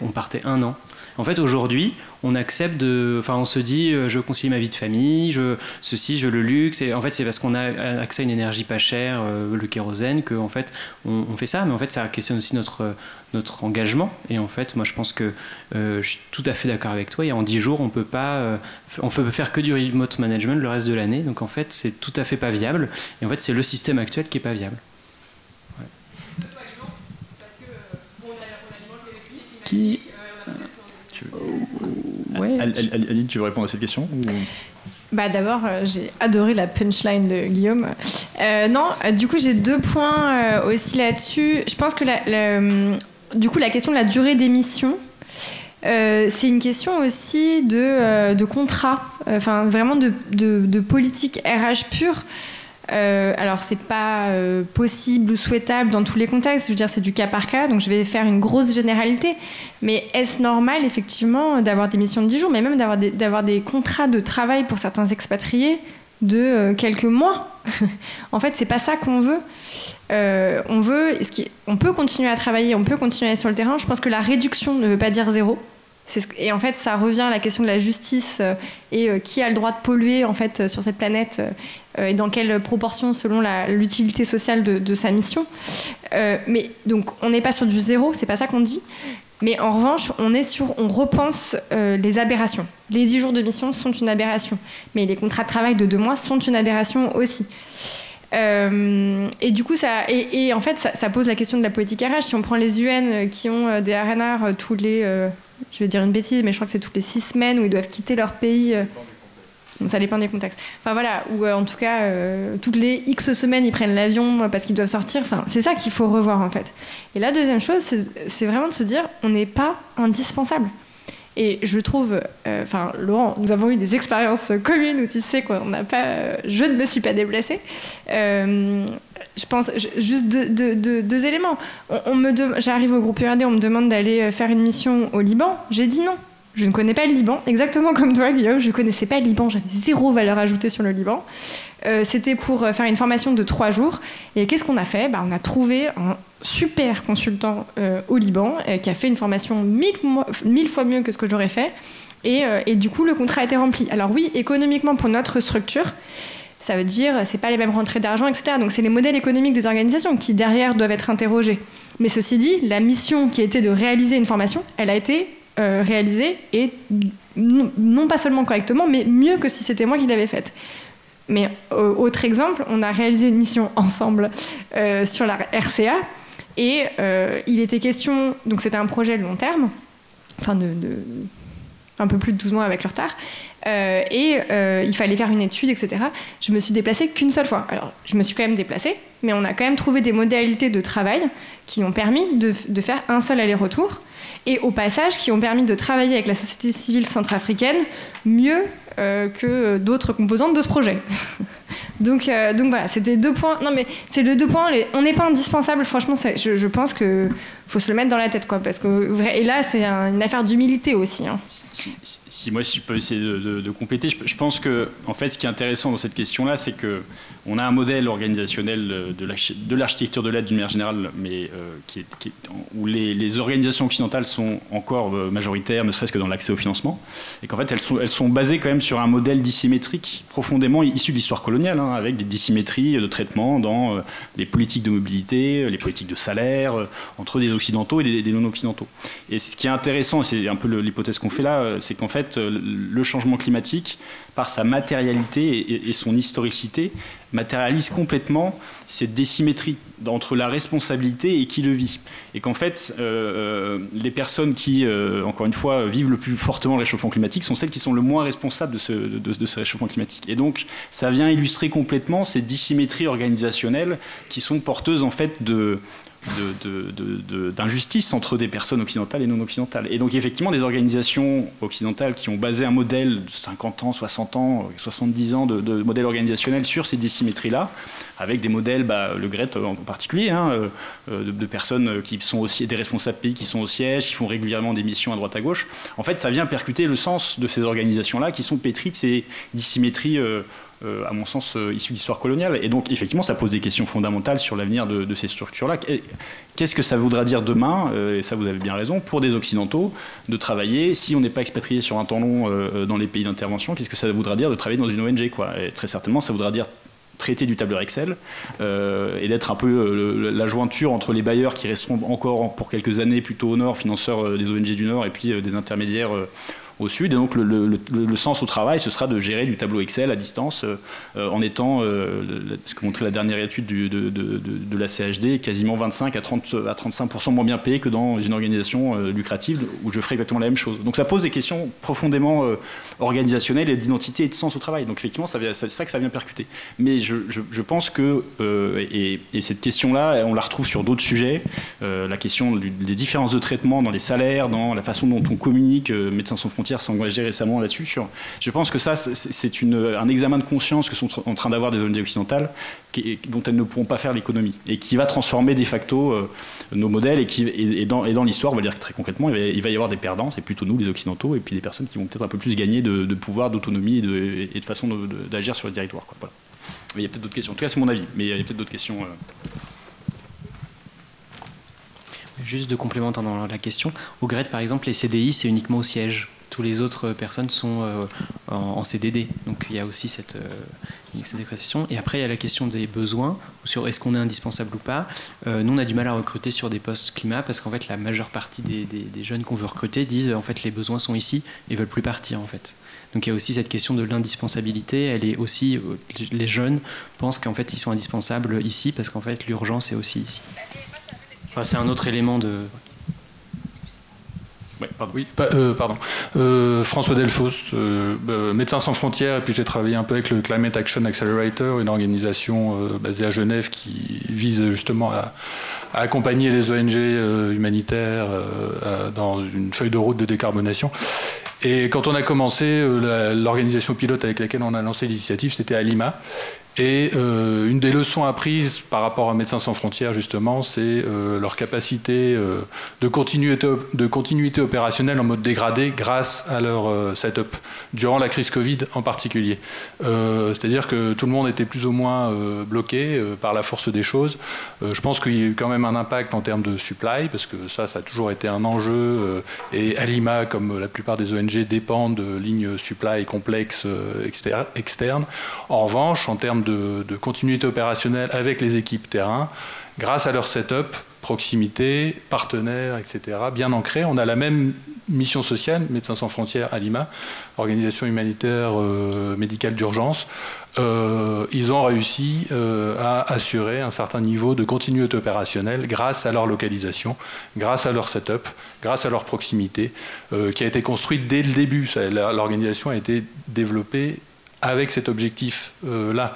on partait 1 an. En fait, aujourd'hui, on accepte on se dit, je veux concilier ma vie de famille, je veux le luxe. Et en fait, c'est parce qu'on a accès à une énergie pas chère, le kérosène, qu'en fait, on fait ça. Mais en fait, ça questionne aussi notre engagement. Et en fait, moi, je pense que je suis tout à fait d'accord avec toi. Et en 10 jours, on peut faire que du remote management le reste de l'année. Donc, en fait, c'est tout à fait pas viable. Et en fait, c'est le système actuel qui est pas viable. Ouais. Qui Ouais. Aline, tu veux répondre à cette question ou... D'abord, j'ai adoré la punchline de Guillaume. Du coup, j'ai 2 points aussi là-dessus. Je pense que la question de la durée des missions, c'est une question aussi de contrat, vraiment de politique RH pure. Alors, c'est pas possible ou souhaitable dans tous les contextes. Je veux dire, c'est du cas par cas, donc je vais faire une grosse généralité. Mais est-ce normal, effectivement, d'avoir des missions de 10 jours, mais même d'avoir des contrats de travail pour certains expatriés de quelques mois? En fait, c'est pas ça qu'on veut. On peut continuer à travailler, on peut continuer à être sur le terrain. Je pense que la réduction ne veut pas dire zéro. Et en fait, ça revient à la question de la justice et qui a le droit de polluer en fait, sur cette planète et dans quelle proportion selon l'utilité sociale de sa mission. Mais donc, on n'est pas sur du zéro, c'est pas ça qu'on dit. Mais en revanche, on repense les aberrations. Les 10 jours de mission sont une aberration. Mais les contrats de travail de 2 mois sont une aberration aussi. Et du coup, en fait, ça pose la question de la politique RH. Si on prend les UN qui ont des RNR tous les... je vais dire une bêtise, mais je crois que c'est toutes les 6 semaines où ils doivent quitter leur pays. Ça dépend des contextes. Enfin voilà, ou en tout cas, toutes les X semaines, ils prennent l'avion parce qu'ils doivent sortir. Enfin, c'est ça qu'il faut revoir en fait. Et la deuxième chose, c'est vraiment de se dire, on n'est pas indispensable. Et je trouve, Laurent, nous avons eu des expériences communes où tu sais qu'on n'a pas, je ne me suis pas déplacée. Je pense juste deux éléments. J'arrive au groupe URD, on me demande d'aller faire une mission au Liban. J'ai dit non. Je ne connais pas le Liban, exactement comme toi, Guillaume. Je ne connaissais pas le Liban, j'avais 0 valeur ajoutée sur le Liban. C'était pour faire une formation de 3 jours. Et qu'est-ce qu'on a fait ? On a trouvé un super consultant au Liban qui a fait une formation 1000 fois mieux que ce que j'aurais fait. Et du coup, le contrat a été rempli. Alors oui, économiquement, pour notre structure, Ça veut dire, c'est pas les mêmes rentrées d'argent, etc. Donc c'est les modèles économiques des organisations qui derrière doivent être interrogés. Mais ceci dit, la mission qui était de réaliser une formation, elle a été réalisée et non pas seulement correctement, mais mieux que si c'était moi qui l'avais faite. Mais autre exemple, on a réalisé une mission ensemble sur la RCA et il était question, donc c'était un projet de long terme, enfin un peu plus de 12 mois avec le retard, il fallait faire une étude, etc. Je me suis déplacée qu'une seule fois. Alors, je me suis quand même déplacée, mais on a quand même trouvé des modalités de travail qui ont permis de faire un seul aller-retour, et au passage, qui ont permis de travailler avec la société civile centrafricaine mieux que d'autres composantes de ce projet. Donc voilà, c'était 2 points. Non, mais c'est les 2 points. On n'est pas indispensable, franchement, je pense qu'il faut se le mettre dans la tête, quoi. Parce que, et là, c'est une affaire d'humilité aussi. Hein. Si je peux essayer de compléter, je pense que, en fait, ce qui est intéressant dans cette question-là, c'est qu'on a un modèle organisationnel de l'architecture de l'aide d'une manière générale, mais où les organisations occidentales sont encore majoritaires, ne serait-ce que dans l'accès au financement, et qu'en fait, elles sont basées quand même sur un modèle dissymétrique profondément issu de l'histoire coloniale, hein, avec des dissymétries de traitement dans les politiques de mobilité, les politiques de salaire, entre des occidentaux et des non-occidentaux. Et ce qui est intéressant, et c'est un peu l'hypothèse qu'on fait là, c'est qu'en fait, le changement climatique, par sa matérialité et son historicité, matérialise complètement cette dissymétrie entre la responsabilité et qui le vit. Et qu'en fait, les personnes qui, encore une fois, vivent le plus fortement le réchauffement climatique sont celles qui sont le moins responsables de ce réchauffement climatique. Et donc, ça vient illustrer complètement ces dissymétries organisationnelles qui sont porteuses, en fait, d'injustice entre des personnes occidentales et non occidentales. Et donc effectivement des organisations occidentales qui ont basé un modèle de 50 ans, 60 ans, 70 ans de modèle organisationnel sur ces dissymétries-là, avec des modèles, le GRET en particulier, hein, de personnes qui sont aussi des responsables pays qui sont au siège, qui font régulièrement des missions à droite à gauche. En fait, ça vient percuter le sens de ces organisations-là qui sont pétries de ces dissymétries à mon sens, issu d'histoire coloniale. Et donc, effectivement, ça pose des questions fondamentales sur l'avenir de ces structures-là. Qu'est-ce que ça voudra dire demain, et ça vous avez bien raison, pour des Occidentaux, de travailler, si on n'est pas expatrié sur un temps long dans les pays d'intervention, qu'est-ce que ça voudra dire de travailler dans une ONG, quoi. Et très certainement, ça voudra dire traiter du tableur Excel et d'être un peu la jointure entre les bailleurs qui resteront encore pour quelques années plutôt au nord, financeurs des ONG du nord, et puis des intermédiaires au sud. Et donc le sens au travail, ce sera de gérer du tableau Excel à distance en étant, ce que montrait la dernière étude de la CHD, quasiment 25 à 35% moins bien payé que dans une organisation lucrative où je ferai exactement la même chose. Donc ça pose des questions profondément organisationnelles et d'identité et de sens au travail. Donc effectivement, c'est ça que ça vient percuter. Mais je pense que, et cette question-là, on la retrouve sur d'autres sujets, la question des différences de traitement dans les salaires, dans la façon dont on communique, Médecins sans frontières s'est engagé récemment là-dessus. Je pense que ça, c'est un examen de conscience que sont en train d'avoir des ONG occidentales dont elles ne pourront pas faire l'économie et qui va transformer de facto nos modèles et dans l'histoire, on va dire très concrètement, il va y avoir des perdants, c'est plutôt nous les Occidentaux, et puis des personnes qui vont peut-être un peu plus gagner de pouvoir, d'autonomie et de façon d'agir sur le territoire, quoi. Voilà. Mais il y a peut-être d'autres questions. En tout cas, c'est mon avis, mais il y a peut-être d'autres questions. Juste de complémenter dans la question, au GRET par exemple, les CDI c'est uniquement au siège. Toutes les autres personnes sont en CDD. Donc il y a aussi cette dépression. Et après il y a la question des besoins, sur est-ce qu'on est indispensable ou pas. Nous on a du mal à recruter sur des postes climat parce qu'en fait la majeure partie des jeunes qu'on veut recruter disent en fait les besoins sont ici et veulent plus partir en fait. Donc il y a aussi cette question de l'indispensabilité. Elle est aussi, les jeunes pensent qu'en fait ils sont indispensables ici parce qu'en fait l'urgence est aussi ici. Enfin, c'est un autre élément de... Ouais, pardon. Oui, pardon. François Delfos, Médecins sans frontières, et puis j'ai travaillé un peu avec le Climate Action Accelerator, une organisation basée à Genève qui vise justement à accompagner les ONG humanitaires dans une feuille de route de décarbonation. Et quand on a commencé, l'organisation pilote avec laquelle on a lancé l'initiative, c'était à Lima. Et une des leçons apprises par rapport à Médecins sans frontières, justement, c'est leur capacité de continuité opérationnelle en mode dégradé grâce à leur setup, durant la crise Covid en particulier. C'est-à-dire que tout le monde était plus ou moins bloqué par la force des choses. Je pense qu'il y a eu quand même un impact en termes de supply, parce que ça a toujours été un enjeu. Et Alima, comme la plupart des ONG, dépendent de lignes supply complexes externes. En revanche, en termes de continuité opérationnelle avec les équipes terrain, grâce à leur setup, proximité, partenaires, etc., bien ancrés, on a la même mission sociale, Médecins sans frontières à Lima, organisation humanitaire médicale d'urgence. Ils ont réussi à assurer un certain niveau de continuité opérationnelle grâce à leur localisation, grâce à leur setup, grâce à leur proximité, qui a été construite dès le début. L'organisation a été développée avec cet objectif-là.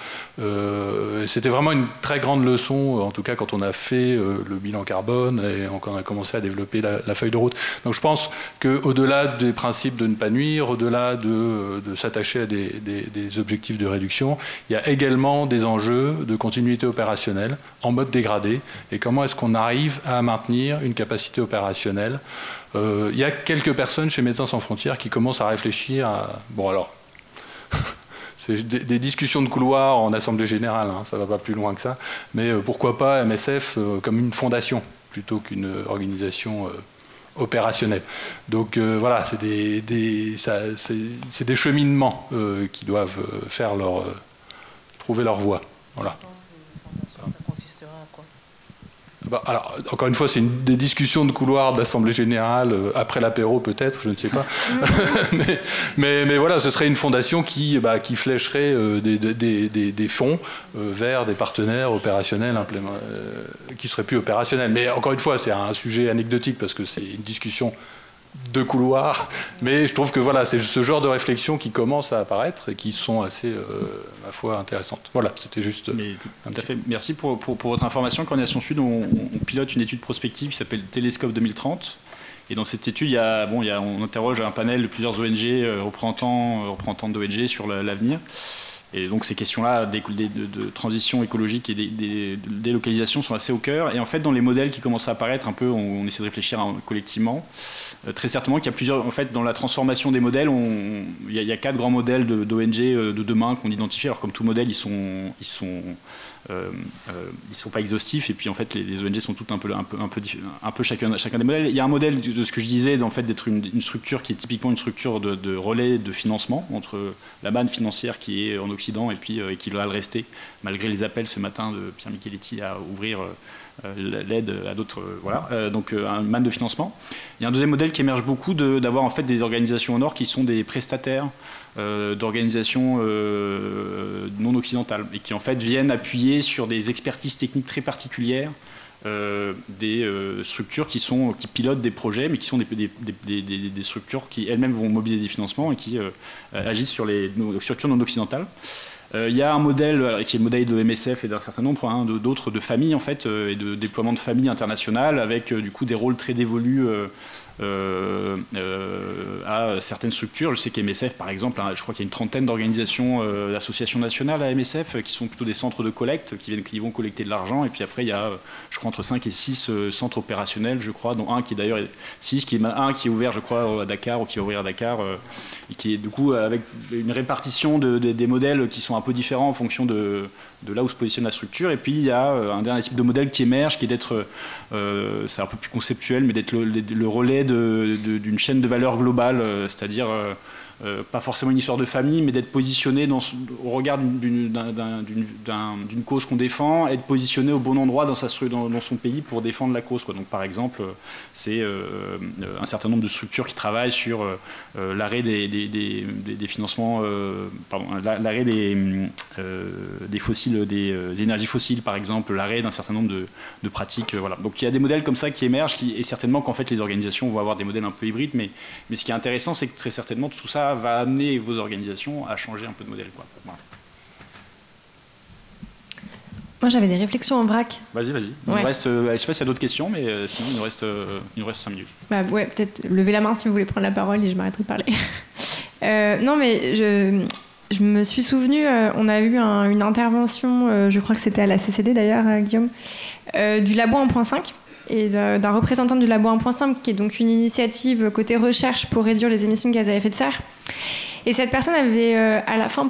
C'était vraiment une très grande leçon, en tout cas quand on a fait le bilan carbone et quand on a commencé à développer la feuille de route. Donc je pense qu'au-delà des principes de ne pas nuire, au-delà de s'attacher à des objectifs de réduction, il y a également des enjeux de continuité opérationnelle en mode dégradé. Et comment est-ce qu'on arrive à maintenir une capacité opérationnelle? Il y a quelques personnes chez Médecins sans frontières qui commencent à réfléchir à... Bon alors... C'est des discussions de couloir en assemblée générale, hein, ça ne va pas plus loin que ça. Mais pourquoi pas MSF comme une fondation plutôt qu'une organisation opérationnelle. Donc voilà, c'est des cheminements qui doivent trouver leur voie. Voilà. Ça consistera à quoi? Alors, encore une fois, c'est des discussions de couloir d'Assemblée Générale, après l'apéro peut-être, je ne sais pas. mais voilà, ce serait une fondation qui flécherait des fonds vers des partenaires opérationnels qui ne seraient plus opérationnels. Mais encore une fois, c'est un sujet anecdotique parce que c'est une discussion de couloir, mais je trouve que voilà, c'est ce genre de réflexion qui commence à apparaître et qui sont assez, ma foi, intéressantes. Voilà, c'était juste... Tout à fait. Merci pour votre information. Coordination Sud, on pilote une étude prospective qui s'appelle Télescope 2030. Et dans cette étude, on interroge un panel de plusieurs ONG, représentantes d'ONG sur l'avenir. Et donc ces questions-là de transition écologique et des délocalisations sont assez au cœur. Et en fait, dans les modèles qui commencent à apparaître, un peu, on essaie de réfléchir collectivement. Très certainement qu'il y a plusieurs... En fait, dans la transformation des modèles, il y a 4 grands modèles d'ONG de demain qu'on identifie. Alors comme tout modèle, ils sont pas exhaustifs, et puis en fait les ONG sont toutes un peu chacun des modèles. Il y a un modèle de ce que je disais, en fait, d'être une structure qui est typiquement une structure de relais de financement entre la manne financière qui est en Occident et puis qui va le rester, malgré les appels ce matin de Pierre Micheletti à ouvrir l'aide à d'autres, donc un manne de financement. Il y a un deuxième modèle qui émerge beaucoup d'avoir en fait des organisations au nord qui sont des prestataires d'organisations non occidentales et qui en fait viennent appuyer sur des expertises techniques très particulières des structures qui pilotent des projets, mais qui sont des structures qui elles-mêmes vont mobiliser des financements et qui agissent sur les structures non occidentales. Il y a un modèle qui est le modèle de MSF et d'un certain nombre d'autres de familles en fait, et de déploiement de familles internationales avec du coup des rôles très dévolus à certaines structures. Je sais qu'MSF par exemple, je crois qu'il y a une trentaine d'organisations, d'associations nationales à MSF qui sont plutôt des centres de collecte qui vont collecter de l'argent, et puis après il y a je crois entre 5 et 6 centres opérationnels, je crois, dont un qui est d'ailleurs 6, un qui est ouvert je crois à Dakar, ou qui va ouvrir à Dakar, et qui est du coup avec une répartition des modèles qui sont un peu différents en fonction de là où se positionne la structure. Et puis il y a un dernier type de modèle qui émerge, qui est d'être, c'est un peu plus conceptuel, mais d'être le relais d'une chaîne de valeur globale, c'est-à-dire pas forcément une histoire de famille, mais d'être positionné au regard d'une cause qu'on défend, être positionné au bon endroit dans son pays pour défendre la cause, quoi. Donc par exemple, c'est un certain nombre de structures qui travaillent sur l'arrêt des financements, l'arrêt des fossiles, des énergies fossiles par exemple, l'arrêt d'un certain nombre de pratiques. Voilà. Donc il y a des modèles comme ça qui émergent, et certainement qu'en fait les organisations vont avoir des modèles un peu hybrides, mais ce qui est intéressant, c'est que très certainement tout ça va amener vos organisations à changer un peu de modèle, quoi. Voilà. Moi, j'avais des réflexions en vrac. Vas-y. Ouais. Il me reste, je ne sais pas s'il y a d'autres questions, mais sinon, il nous reste 5 minutes. Ouais, peut-être levez la main si vous voulez prendre la parole et je m'arrêterai de parler. Non, mais je me suis souvenue, on a eu une intervention, je crois que c'était à la CCD d'ailleurs, Guillaume, du Labo 1.5 et d'un représentant du Labo 1.5 qui est donc une initiative côté recherche pour réduire les émissions de gaz à effet de serre. Et cette personne avait à la fin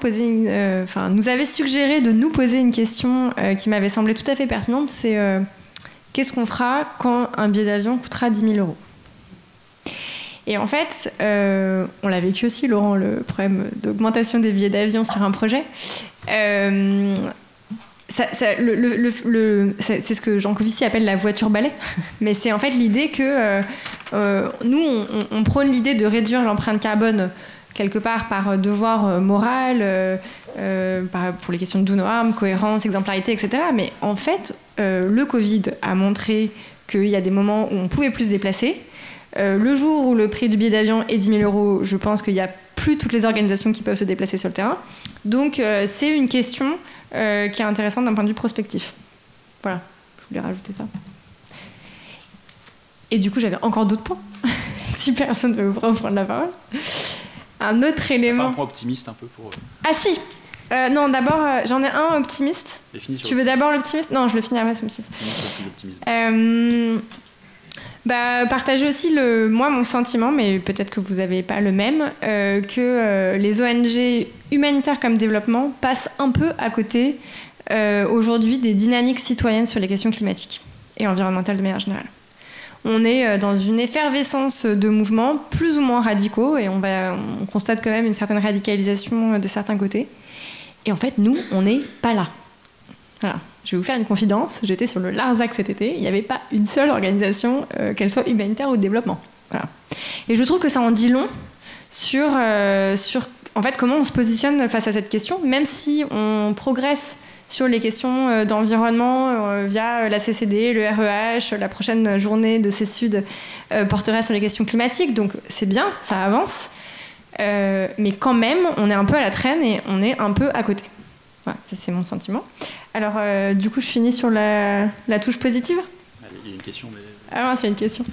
nous avait suggéré de nous poser une question qui m'avait semblé tout à fait pertinente, c'est qu'est-ce qu'on fera quand un billet d'avion coûtera 10 000 €? Et en fait, on l'a vécu aussi, Laurent, le problème d'augmentation des billets d'avion sur un projet. C'est ce que Jean Covici appelle la voiture balai. Mais c'est en fait l'idée que nous, on prône l'idée de réduire l'empreinte carbone quelque part par devoir moral, pour les questions de do no harm, cohérence, exemplarité, etc. Mais en fait, le Covid a montré qu'il y a des moments où on pouvait plus se déplacer. Le jour où le prix du billet d'avion est 10 000 €, je pense qu'il n'y a plus toutes les organisations qui peuvent se déplacer sur le terrain. Donc c'est une question qui est intéressante d'un point de vue prospectif. Voilà, je voulais rajouter ça. Et du coup, j'avais encore d'autres points, si personne ne veut prendre la parole. Un autre élément... Pas un point optimiste un peu pour... Ah si non, d'abord, j'en ai un optimiste. Tu veux d'abord l'optimiste? Non, je le finis après sur l'optimisme. Partager aussi mon sentiment, mais peut-être que vous n'avez pas le même, que les ONG humanitaires comme développement passent un peu à côté aujourd'hui des dynamiques citoyennes sur les questions climatiques et environnementales de manière générale. On est dans une effervescence de mouvements plus ou moins radicaux et on constate quand même une certaine radicalisation de certains côtés. Et en fait, nous, on n'est pas là. Voilà. Je vais vous faire une confidence. J'étais sur le Larzac cet été. Il n'y avait pas une seule organisation, qu'elle soit humanitaire ou de développement. Voilà. Et je trouve que ça en dit long sur en fait, comment on se positionne face à cette question, même si on progresse sur les questions d'environnement via la CCD, le REH, la prochaine journée de CESUD portera sur les questions climatiques. Donc c'est bien, ça avance. Mais quand même, on est un peu à la traîne et on est un peu à côté. Voilà, c'est mon sentiment. Alors, du coup, je finis sur la touche positive. Il y a une question. Mais... Ah non, c'est une question.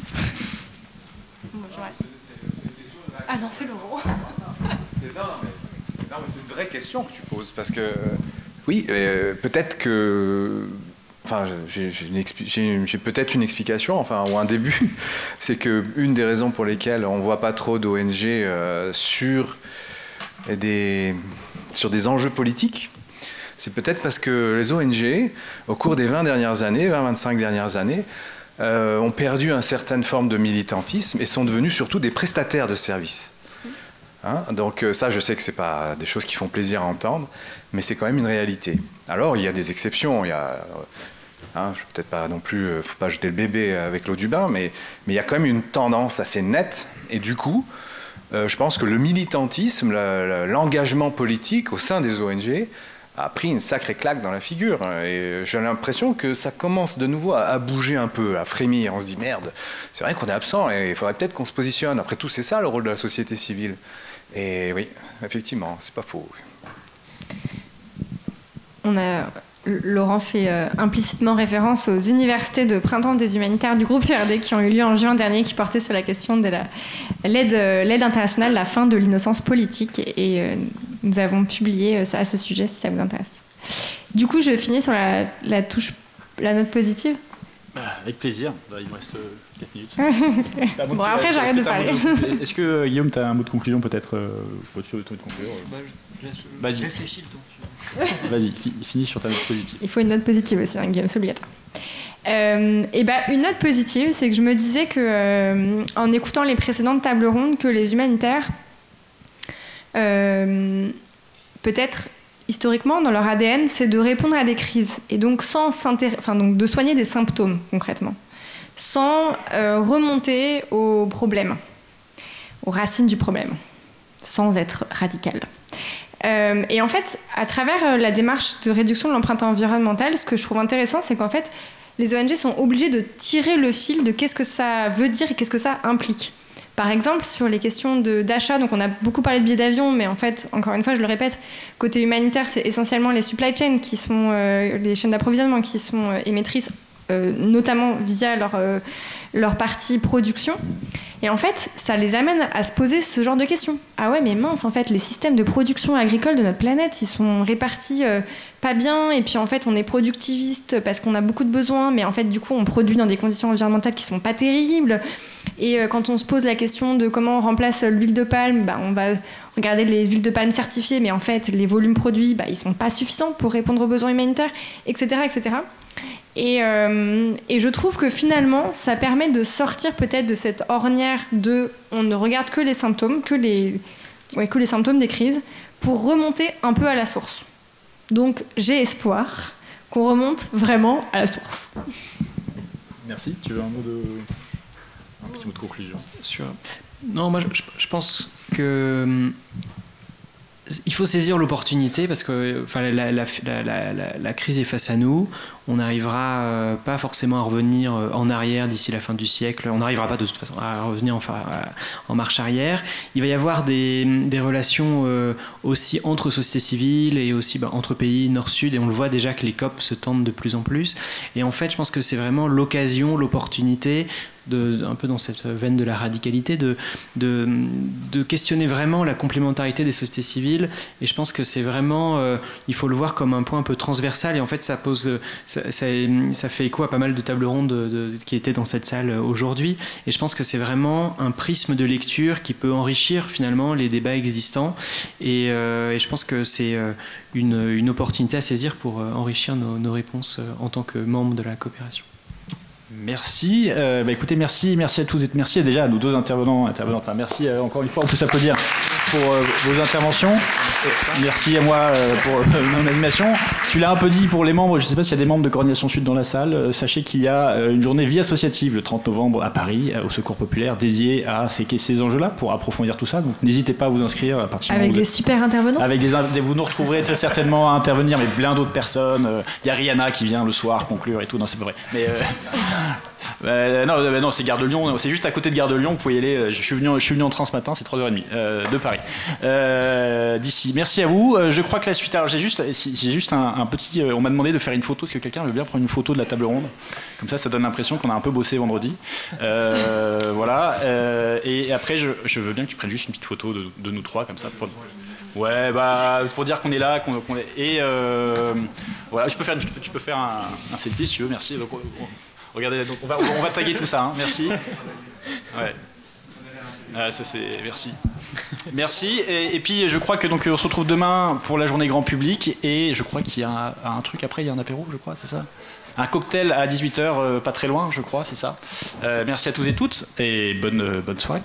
Ah non, c'est Laurent. Non, mais c'est une vraie question que tu poses, parce que oui, peut-être que... Enfin, j'ai peut-être une explication, ou un début. C'est qu'une des raisons pour lesquelles on ne voit pas trop d'ONG sur des enjeux politiques, c'est peut-être parce que les ONG, au cours des 20-25 dernières années, ont perdu une certaine forme de militantisme et sont devenus surtout des prestataires de services. Donc ça, je sais que ce n'est pas des choses qui font plaisir à entendre, mais c'est quand même une réalité. Alors, il y a des exceptions, il y a... je ne vais peut-être pas non plus, faut pas jeter le bébé avec l'eau du bain, mais il y a quand même une tendance assez nette. Et du coup, je pense que le militantisme, l'engagement politique au sein des ONG a pris une sacrée claque dans la figure. Et j'ai l'impression que ça commence de nouveau à bouger un peu, à frémir. On se dit, merde, c'est vrai qu'on est absent et il faudrait peut-être qu'on se positionne. Après tout, c'est ça le rôle de la société civile. Et oui, effectivement, c'est pas faux. Laurent fait implicitement référence aux universités de printemps des humanitaires du groupe FRD qui ont eu lieu en juin dernier, qui portaient sur la question de l'aide internationale, la fin de l'innocence politique. Et nous avons publié à ce sujet, si ça vous intéresse. Du coup, je finis sur la note positive. Avec plaisir. Il me reste 4 minutes. Bon, après, j'arrête de parler. Est-ce que, Guillaume, tu as un mot de conclusion peut-être Vas-y. Réfléchis le temps. Vas-y, finis sur ta note positive. Il faut une note positive aussi, Guillaume, c'est obligatoire. Une note positive, c'est que je me disais que, en écoutant les précédentes tables rondes, que les humanitaires, peut-être historiquement, dans leur ADN, c'est de répondre à des crises et donc donc de soigner des symptômes concrètement, sans remonter aux problèmes, aux racines du problème, sans être radical. Et en fait, à travers la démarche de réduction de l'empreinte environnementale, ce que je trouve intéressant, c'est qu'en fait, les ONG sont obligées de tirer le fil de qu'est-ce que ça veut dire et qu'est-ce que ça implique. Par exemple, sur les questions d'achat, donc on a beaucoup parlé de billets d'avion, mais en fait, encore une fois, je le répète, côté humanitaire, c'est essentiellement les supply chains qui sont les chaînes d'approvisionnement qui sont émettrices, notamment via leur partie production. Et en fait, ça les amène à se poser ce genre de questions. Ah ouais, mais mince, en fait, les systèmes de production agricole de notre planète, ils sont répartis pas bien. Et puis, en fait, on est productiviste parce qu'on a beaucoup de besoins. Mais en fait, du coup, on produit dans des conditions environnementales qui sont pas terribles. Et quand on se pose la question de comment on remplace l'huile de palme, on va regarder les huiles de palme certifiées. Mais en fait, les volumes produits, ils sont pas suffisants pour répondre aux besoins humanitaires, etc., etc. Et je trouve que finalement, ça permet de sortir peut-être de cette ornière de on ne regarde que les symptômes, que les symptômes des crises, pour remonter un peu à la source. Donc j'ai espoir qu'on remonte vraiment à la source. Merci. Tu veux un petit mot de conclusion? Non, moi je pense que il faut saisir l'opportunité parce que la crise est face à nous. On n'arrivera pas forcément à revenir en arrière d'ici la fin du siècle. On n'arrivera pas de toute façon à revenir en marche arrière. Il va y avoir des relations aussi entre sociétés civiles et aussi entre pays nord-sud. Et on le voit déjà que les COP se tendent de plus en plus. Et en fait, je pense que c'est vraiment l'occasion, l'opportunité, un peu dans cette veine de la radicalité, de questionner vraiment la complémentarité des sociétés civiles. Et je pense que c'est vraiment, il faut le voir comme un point un peu transversal. Et en fait, ça fait écho à pas mal de tables rondes qui étaient dans cette salle aujourd'hui. Et je pense que c'est vraiment un prisme de lecture qui peut enrichir finalement les débats existants. Et je pense que c'est une opportunité à saisir pour enrichir nos réponses en tant que membres de la coopération. Merci. Écoutez, merci à tous et merci déjà à nos deux intervenantes. Merci encore une fois, on peut s'applaudir pour vos interventions. Merci à moi pour mon animation. Tu l'as un peu dit pour les membres, je ne sais pas s'il y a des membres de Coordination Sud dans la salle. Sachez qu'il y a une journée vie associative le 30 novembre à Paris, au Secours Populaire, dédiée à ces enjeux-là pour approfondir tout ça. Donc n'hésitez pas à vous inscrire à partir avec des super intervenants. Vous nous retrouverez très certainement à intervenir, mais plein d'autres personnes. Il y a Rihanna qui vient le soir conclure et tout. Non, c'est pas vrai. Mais non, c'est Gare de Lyon. C'est juste à côté de Gare de Lyon. Vous pouvez y aller. Je suis venu en train ce matin. C'est 3h30 de Paris. D'ici. Merci à vous. Je crois que la suite. Alors j'ai juste un petit. On m'a demandé de faire une photo. Est-ce que quelqu'un veut bien prendre une photo de la table ronde? Comme ça donne l'impression qu'on a un peu bossé vendredi. Voilà. Et après, je veux bien que tu prennes juste une petite photo de nous trois comme ça. Ouais, pour dire qu'on est là, qu'on est. Et voilà. Tu peux faire un selfie si tu veux. Merci. Donc, regardez, donc on va taguer tout ça, hein. Merci. Ouais. Ça c'est merci. Merci. Et puis je crois que donc on se retrouve demain pour la journée grand public et je crois qu'il y a un truc après, il y a un apéro, je crois, c'est ça. Un cocktail à 18h, pas très loin, je crois, c'est ça. Merci à tous et toutes et bonne soirée.